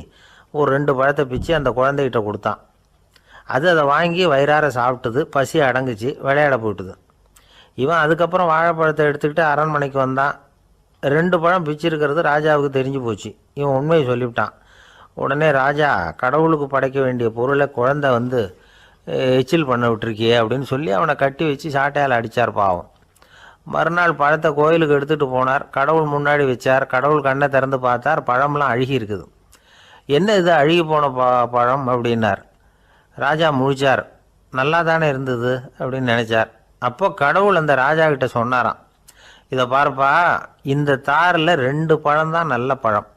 ஒரு 2 பழத்தை பிச்சு அந்த குழந்தைகிட்ட கொடுத்தான். அது அதை வாங்கி வயிறார சாப்பிட்டுது. பசி அடங்குச்சு, விளையாட போயிட்டுது. இவன் அதுக்கப்புறம் வாழைப்பழத்தை எடுத்துக்கிட்டு அரண்மனைக்கு வந்தான். 2 பழம் பிச்சிருக்கிறது ராஜாவுக்கு தெரிஞ்சு போச்சு. இவன் உண்மையை சொல்லிவிட்டான். உடனே ராஜா, கடவுளுக்கு படைக்க வேண்டிய பொருளை குழந்தை எச்சில் பண்ண விட்டுருக்கியே அப்படின்னு சொல்லி அவனை கட்டி வச்சு சாட்டையால் அடித்தார். பாவம். மறுநாள் பழத்தை கோயிலுக்கு எடுத்துகிட்டு போனார். கடவுள் முன்னாடி வச்சார். கடவுள் கண்ணை திறந்து பார்த்தார், பழம்லாம் அழுகி இருக்குது. என்ன இது அழுகி போன பழம் அப்படின்னார். ராஜா முழிச்சார். நல்லா தானே இருந்தது அப்படின்னு நினச்சார். அப்போ கடவுள் அந்த ராஜா கிட்ட சொன்னாராம், இதை பார்ப்பா, இந்த தாரில் 2 பழம் தான் நல்ல பழம்.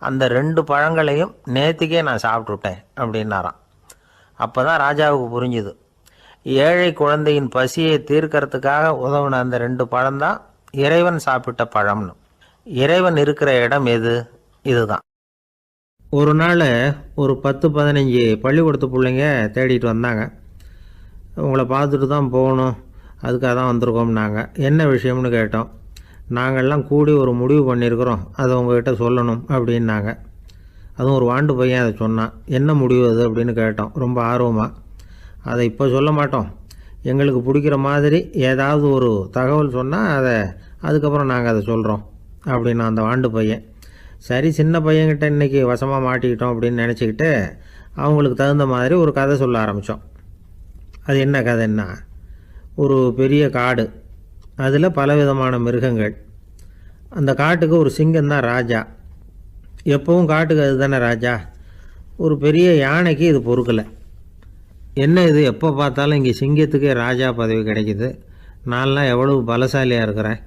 அந்த 2 பழங்களையும் நேற்றுக்கே நான் சாப்பிட்டுட்டேன் அப்படின்னாராம். அப்போ தான் ராஜாவுக்கு புரிஞ்சுது, ஏழை குழந்தையின் பசியை தீர்க்கறதுக்காக உதவுன அந்த 2 பழம்தான் இறைவன் சாப்பிட்ட பழம்னு. இறைவன் இருக்கிற இடம் எது? இதுதான். ஒரு நாள் ஒரு 10-15 பள்ளிக்கூடத்து பிள்ளைங்க தேடிட்டு வந்தாங்க. உங்களை பார்த்துட்டு தான் போகணும், அதுக்காக தான் வந்திருக்கோம்னாங்க. என்ன விஷயம்னு கேட்டோம். நாங்கள்லாம் கூடி ஒரு முடிவு பண்ணியிருக்கிறோம், அதை உங்கள்கிட்ட சொல்லணும் அப்படின்னாங்க. அதுவும் ஒரு வாண்டு பையன் அதை சொன்னான். என்ன முடிவு அது அப்படின்னு கேட்டோம் ரொம்ப ஆர்வமாக. அதை இப்போ சொல்ல மாட்டோம், எங்களுக்கு பிடிக்கிற மாதிரி ஏதாவது ஒரு தகவல் சொன்னால் அதுக்கப்புறம் நாங்கள் அதை சொல்கிறோம் அப்படின்னா அந்த வாண்டு பையன். சரி, சின்ன பையன்கிட்ட இன்றைக்கி வசமாக மாட்டிக்கிட்டோம் அப்படின்னு நினச்சிக்கிட்டு அவங்களுக்கு தகுந்த மாதிரி ஒரு கதை சொல்ல ஆரம்பித்தோம். அது என்ன கதைன்னா, ஒரு பெரிய காடு, அதில் பலவிதமான மிருகங்கள். அந்த காட்டுக்கு ஒரு சிங்கம்தான் ராஜா. எப்பவும் காட்டுக்கு அது தானே ராஜா. ஒரு பெரிய யானைக்கு இது பொறுக்கலை. என்ன இது, எப்போ பார்த்தாலும் இங்கே சிங்கத்துக்கே ராஜா பதவி கிடைக்கிது, நான்லாம் எவ்வளவு பலசாலியாக இருக்கிறேன்,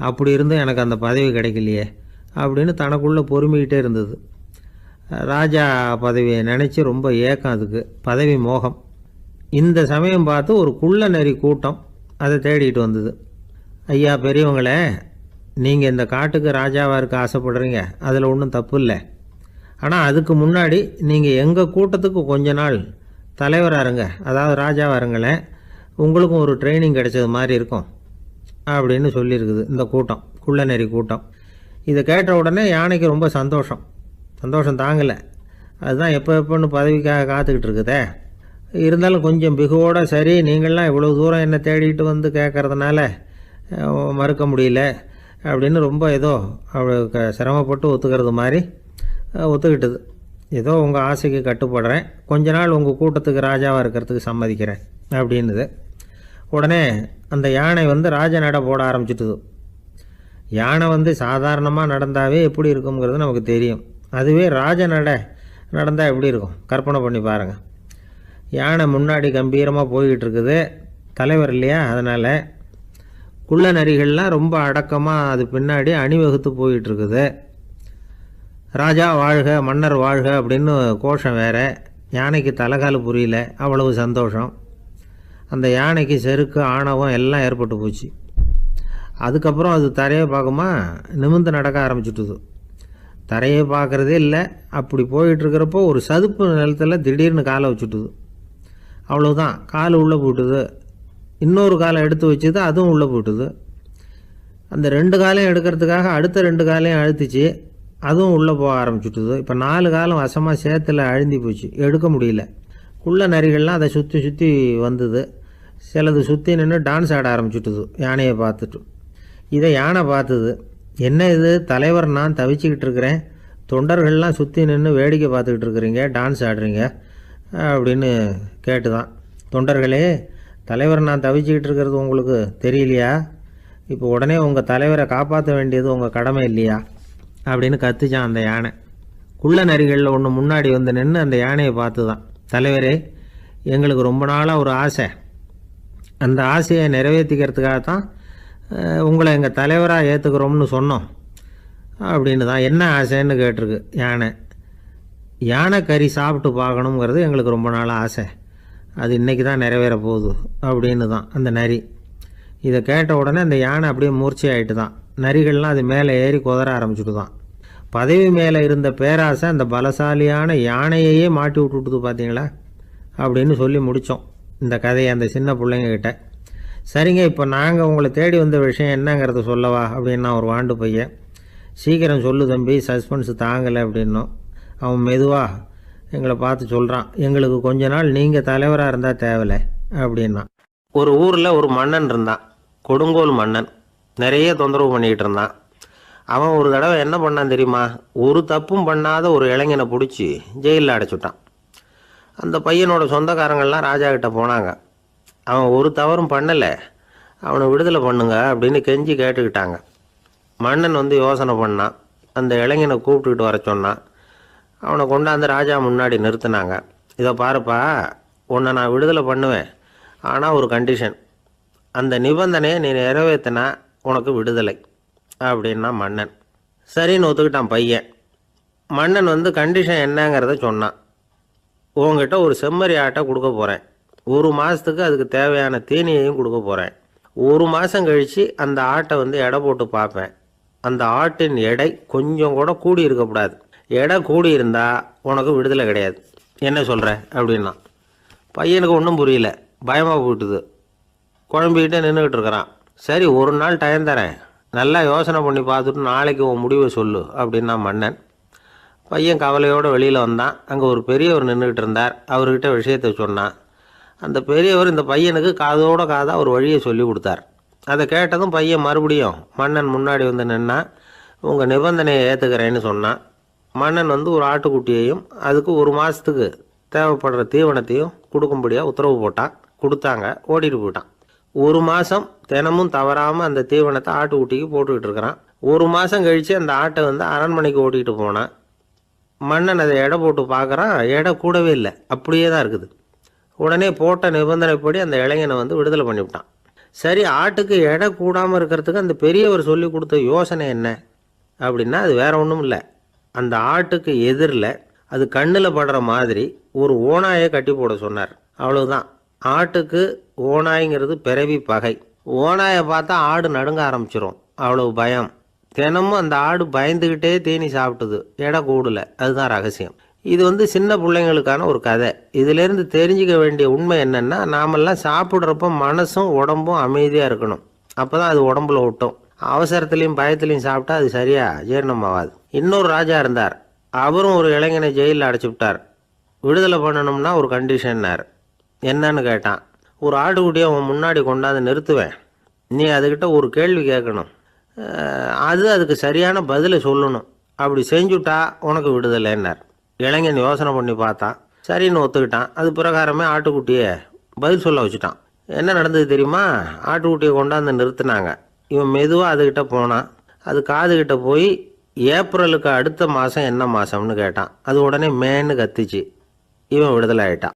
அப்படி இருந்தும் எனக்கு அந்த பதவி கிடைக்கலையே அப்படின்னு தனக்குள்ளே பொறுமிக்கிட்டே இருந்தது. ராஜா பதவியை நினச்சி ரொம்ப ஏக்கம், அதுக்கு பதவி மோகம். இந்த சமயம் பார்த்து ஒரு குள்ள நெறி கூட்டம் அதை தேடிட்டு வந்தது. ஐயா பெரியவங்களே, நீங்கள் இந்த காட்டுக்கு ராஜாவாக இருக்க ஆசைப்படுறீங்க, அதில் ஒன்றும் தப்பு இல்லை. ஆனால் அதுக்கு முன்னாடி நீங்கள் எங்கள் கூட்டத்துக்கு கொஞ்ச நாள் தலைவராக இருங்க, அதாவது ராஜாவாக இருங்களேன், உங்களுக்கும் ஒரு ட்ரைனிங் கிடைச்சது மாதிரி இருக்கும் அப்படின்னு சொல்லியிருக்குது இந்த கூட்டம், குள்ளநெறி கூட்டம். இதை கேட்ட உடனே யானைக்கு ரொம்ப சந்தோஷம் தாங்கலை. அதுதான் எப்போன்னு பதவிக்காக காத்துக்கிட்டு இருக்குதே. இருந்தாலும் கொஞ்சம் பிகுவோட, சரி நீங்கள்லாம் இவ்வளோ தூரம் என்னை தேடிட்டு வந்து கேட்குறதுனால மறுக்க முடியல அப்படின்னு ரொம்ப ஏதோ அவளுக்கு சிரமப்பட்டு ஒத்துக்கிறது மாதிரி ஒத்துக்கிட்டது. ஏதோ உங்கள் ஆசைக்கு கட்டுப்படுறேன், கொஞ்ச நாள் உங்கள் கூட்டத்துக்கு ராஜாவாக இருக்கிறதுக்கு சம்மதிக்கிறேன் அப்படின்னுது. உடனே அந்த யானை வந்து ராஜ நட போட ஆரம்பிச்சிட்டுது. யானை வந்து சாதாரணமாக நடந்தாவே எப்படி இருக்குங்கிறது நமக்கு தெரியும். அதுவே ராஜ நடை நடந்தால் எப்படி இருக்கும் கற்பனை பண்ணி பாருங்கள். யானை முன்னாடி கம்பீரமாக போய்கிட்டு இருக்குது, தலைவர் இல்லையா, அதனால் குள்ள நரிகள்லாம் ரொம்ப அடக்கமாக அது பின்னாடி அணிவகுத்து போயிட்டுருக்குது. ராஜா வாழ்க, மன்னர் வாழ்க அப்படின்னு கோஷம் வேறு. யானைக்கு தலைகால் புரியல, அவ்வளவு சந்தோஷம். அந்த யானைக்கு செருக்கு, ஆணவம் எல்லாம் ஏற்பட்டு போச்சு. அதுக்கப்புறம் அது தரையை பார்க்குமா, நிமிர்ந்து நடக்க ஆரம்பிச்சுட்டுது. தரையை பார்க்குறதே இல்லை. அப்படி போயிட்டுருக்கிறப்போ ஒரு சதுப்பு நிலத்தில் திடீர்னு காலை வச்சுட்டுது. அவ்வளோதான், கால் உள்ளே போட்டுது. இன்னொரு காலை எடுத்து வச்சுது, அதுவும் உள்ளே போட்டுது. அந்த 2 காலையும் எடுக்கிறதுக்காக அடுத்த 2 காலையும் அழுத்திச்சு, அதுவும் உள்ளே போக ஆரம்பிச்சுட்டுது. இப்போ 4 காலம் வசமாக சேத்துல அழுந்தி போச்சு, எடுக்க முடியல. குள்ள நரிகள்லாம் அதை சுற்றி சுற்றி வந்தது. சிலது சுற்றி நின்று டான்ஸ் ஆட ஆரம்பிச்சுட்டுது யானையை பார்த்துட்டு. இதை யானை பார்த்தது. என்ன இது தலைவர், நான் தவிச்சிக்கிட்டு இருக்கிறேன், தொண்டர்கள்லாம் சுற்றி நின்று வேடிக்கை பார்த்துக்கிட்டு இருக்கிறீங்க, டான்ஸ் ஆடுறீங்க அப்படின்னு கேட்டுதான். தொண்டர்களே, தலைவர் நான் தவிச்சிக்கிட்டு இருக்கிறது உங்களுக்கு தெரியலையா? இப்போ உடனே உங்கள் தலைவரை காப்பாற்ற வேண்டியது உங்கள் கடமை இல்லையா அப்படின்னு கத்துச்சான் அந்த யானை. குள்ள நரிகளில் ஒன்று முன்னாடி வந்து நின்று அந்த யானையை பார்த்து தான், தலைவரே எங்களுக்கு ரொம்ப நாளாக ஒரு ஆசை, அந்த ஆசையை நிறைவேற்றிக்கிறதுக்காக தான் உங்களை எங்கள் தலைவராக ஏற்றுக்கிறோம்னு சொன்னோம் அப்படின்னு தான். என்ன ஆசைன்னு கேட்டிருக்கு யானை. யானை கறி சாப்பிட்டு பார்க்கணுங்கிறது எங்களுக்கு ரொம்ப நாள் ஆசை, அது இன்றைக்கி தான் நிறைவேற போகுது அப்படின்னு தான் அந்த நரி. இதை கேட்ட உடனே அந்த யானை அப்படியே மூர்ச்சி ஆகிட்டு தான். நரிகள்லாம் அது மேலே ஏறி குதற ஆரம்பிச்சுட்டு தான். பதவி மேலே இருந்த பேராசை அந்த பலசாலியான யானையையே மாட்டி விட்டுட்டுது பார்த்தீங்களா அப்படின்னு சொல்லி முடித்தோம் இந்த கதையை அந்த சின்ன பிள்ளைங்கக்கிட்ட. சரிங்க, இப்போ நாங்கள் உங்களை தேடி வந்த விஷயம் என்னங்கிறத சொல்லவா அப்படின்னா ஒரு வாண்டு பையன். சீக்கிரம் சொல்லு தம்பி, சஸ்பென்ஸ் தாங்கலை அப்படின்னோம். அவன் மெதுவாக எங்களை பார்த்து சொல்கிறான், எங்களுக்கு கொஞ்ச நாள் நீங்கள் தலைவராக இருந்தால் தேவலை அப்படின்னா. ஒரு ஊரில் ஒரு மன்னன் இருந்தான், கொடுங்கோல் மன்னன். நிறைய தொந்தரவு பண்ணிக்கிட்டு இருந்தான். அவன் ஒரு தடவை என்ன பண்ணான் தெரியுமா? ஒரு தப்பும் பண்ணாத ஒரு இளைஞனை பிடிச்சி ஜெயிலில் அடைச்சுட்டான். அந்த பையனோட சொந்தக்காரங்கள்லாம் ராஜா கிட்ட போனாங்க. அவன் ஒரு தவறும் பண்ணலை, அவனை விடுதலை பண்ணுங்க அப்படின்னு கெஞ்சி கேட்டுக்கிட்டாங்க. மன்னன் வந்து யோசனை பண்ணான், அந்த இளைஞனை கூப்பிட்டுக்கிட்டு வர சொன்னான். அவனை கொண்டாந்து ராஜா முன்னாடி நிறுத்தினாங்க. இதை பாருப்பா, உன்னை நான் விடுதலை பண்ணுவேன், ஆனால் ஒரு கண்டிஷன், அந்த நிபந்தனையை நீ நிறைவேற்றினா உனக்கு விடுதலை அப்படின்னா மன்னன். சரின்னு ஒத்துக்கிட்டான் பையன். மன்னன் வந்து கண்டிஷன் என்னங்கிறத சொன்னான். உங்ககிட்ட ஒரு செம்மறி ஆட்டை கொடுக்க போகிறேன், 1 மாதத்துக்கு அதுக்கு தேவையான தீனியையும் கொடுக்க போகிறேன். 1 மாதம் கழித்து அந்த ஆட்டை வந்து எடை போட்டு பார்ப்பேன். அந்த ஆட்டின் எடை கொஞ்சம் கூட கூடி இருக்கக்கூடாது. எடை கூடி இருந்தால் உனக்கு விடுதலை கிடையாது. என்ன சொல்கிற அப்படின்னா. பையனுக்கு ஒன்றும் புரியல, பயமாக போயிட்டுது. குழம்பிக்கிட்டே நின்றுக்கிட்டு இருக்கிறான். சரி, ஒரு நாள் டைம் தரேன், நல்லா யோசனை பண்ணி பார்த்துட்டு நாளைக்கு உன் முடிவை சொல்லு அப்படின்னா மன்னன். பையன் கவலையோடு வெளியில் வந்தான். அங்கே ஒரு பெரியவர் நின்றுக்கிட்டு இருந்தார். அவர்கிட்ட விஷயத்தை சொன்னான். அந்த பெரியவர் இந்த பையனுக்கு காதோட காதாக ஒரு வழியை சொல்லி கொடுத்தார். அதை கேட்டதும் பையன் மறுபடியும் மன்னன் முன்னாடி வந்து நின்னா, உங்கள் நிபந்தனையை ஏற்றுக்கிறேன்னு சொன்னான். மன்னன் வந்து ஒரு ஆட்டுக்குட்டியையும் அதுக்கு 1 மாதத்துக்கு தேவைப்படுற தீவனத்தையும் கொடுக்கும்படியாக உத்தரவு போட்டான். கொடுத்தாங்க, ஓடிட்டு போயிட்டான். 1 மாதம் தினமும் தவறாமல் அந்த தீவனத்தை ஆட்டுக்குட்டிக்கு போட்டுக்கிட்டு இருக்கிறான். 1 மாதம் கழித்து அந்த ஆட்டை வந்து அரண்மனைக்கு ஓட்டிகிட்டு போனான். மன்னன் அதை எடை போட்டு பார்க்குறான், எடை கூடவே இல்லை, அப்படியே தான் இருக்குது. உடனே போட்ட நிபந்தனைப்படி அந்த இளைஞனை வந்து விடுதலை பண்ணிவிட்டான். சரி, ஆட்டுக்கு எடை கூடாமல் இருக்கிறதுக்கு அந்த பெரியவர் சொல்லி கொடுத்த யோசனை என்ன அப்படின்னா, அது வேற ஒன்றும் இல்லை. அந்த ஆட்டுக்கு எதிரில் அது கண்ணில் படுற மாதிரி ஒரு ஓநாயை கட்டி போட சொன்னார். அவ்வளவுதான். ஆட்டுக்கு ஓநாய்ங்கிறது பிறவி பகை. ஓநாயை பார்த்தா ஆடு நடுங்க ஆரம்பிச்சிரும், அவ்வளவு பயம். தினமும் அந்த ஆடு பயந்துக்கிட்டே தீனி சாப்பிட்டுது, எடை கூடல. அதுதான் ரகசியம். இது வந்து சின்ன பிள்ளைங்களுக்கான ஒரு கதை. இதிலேருந்து தெரிஞ்சிக்க வேண்டிய உண்மை என்னென்னா, நாமெல்லாம் சாப்பிட்றப்ப மனசும் உடம்பும் அமைதியாக இருக்கணும். அப்போ தான் அது உடம்புல ஒட்டும். அவசரத்துலேயும் பயத்துலையும் சாப்பிட்டா அது சரியாக ஜீரணமாகாது. இன்னொரு ராஜா இருந்தார். அவரும் ஒரு இளைஞனை ஜெயிலில் அடைச்சி விட்டார். விடுதலை பண்ணணும்னா ஒரு கண்டிஷன்னார். என்னன்னு கேட்டான். ஒரு ஆட்டுக்குட்டியை உன் முன்னாடி கொண்டாந்து நிறுத்துவேன், நீ அதுக்கிட்ட ஒரு கேள்வி கேட்கணும், அதுக்கு சரியான பதிலை சொல்லணும், அப்படி செஞ்சுட்டா உனக்கு விடுதலைன்னார். இளைஞன் யோசனை பண்ணி பார்த்தான், சரின்னு ஒத்துக்கிட்டான். அது பிரகாரமே ஆட்டுக்குட்டியை பதில் சொல்ல வச்சுட்டான். என்ன நடந்தது தெரியுமா? ஆட்டுக்குட்டியை கொண்டாந்து நிறுத்தினாங்க. இவன் மெதுவாக அதுக்கிட்ட போனான். அது காதுகிட்ட போய் ஏப்ரலுக்கு அடுத்த மாதம் என்ன மாதம்னு கேட்டான். அது உடனே மேன்னு கத்திச்சு. இவன் விடுதலை ஆயிட்டான்.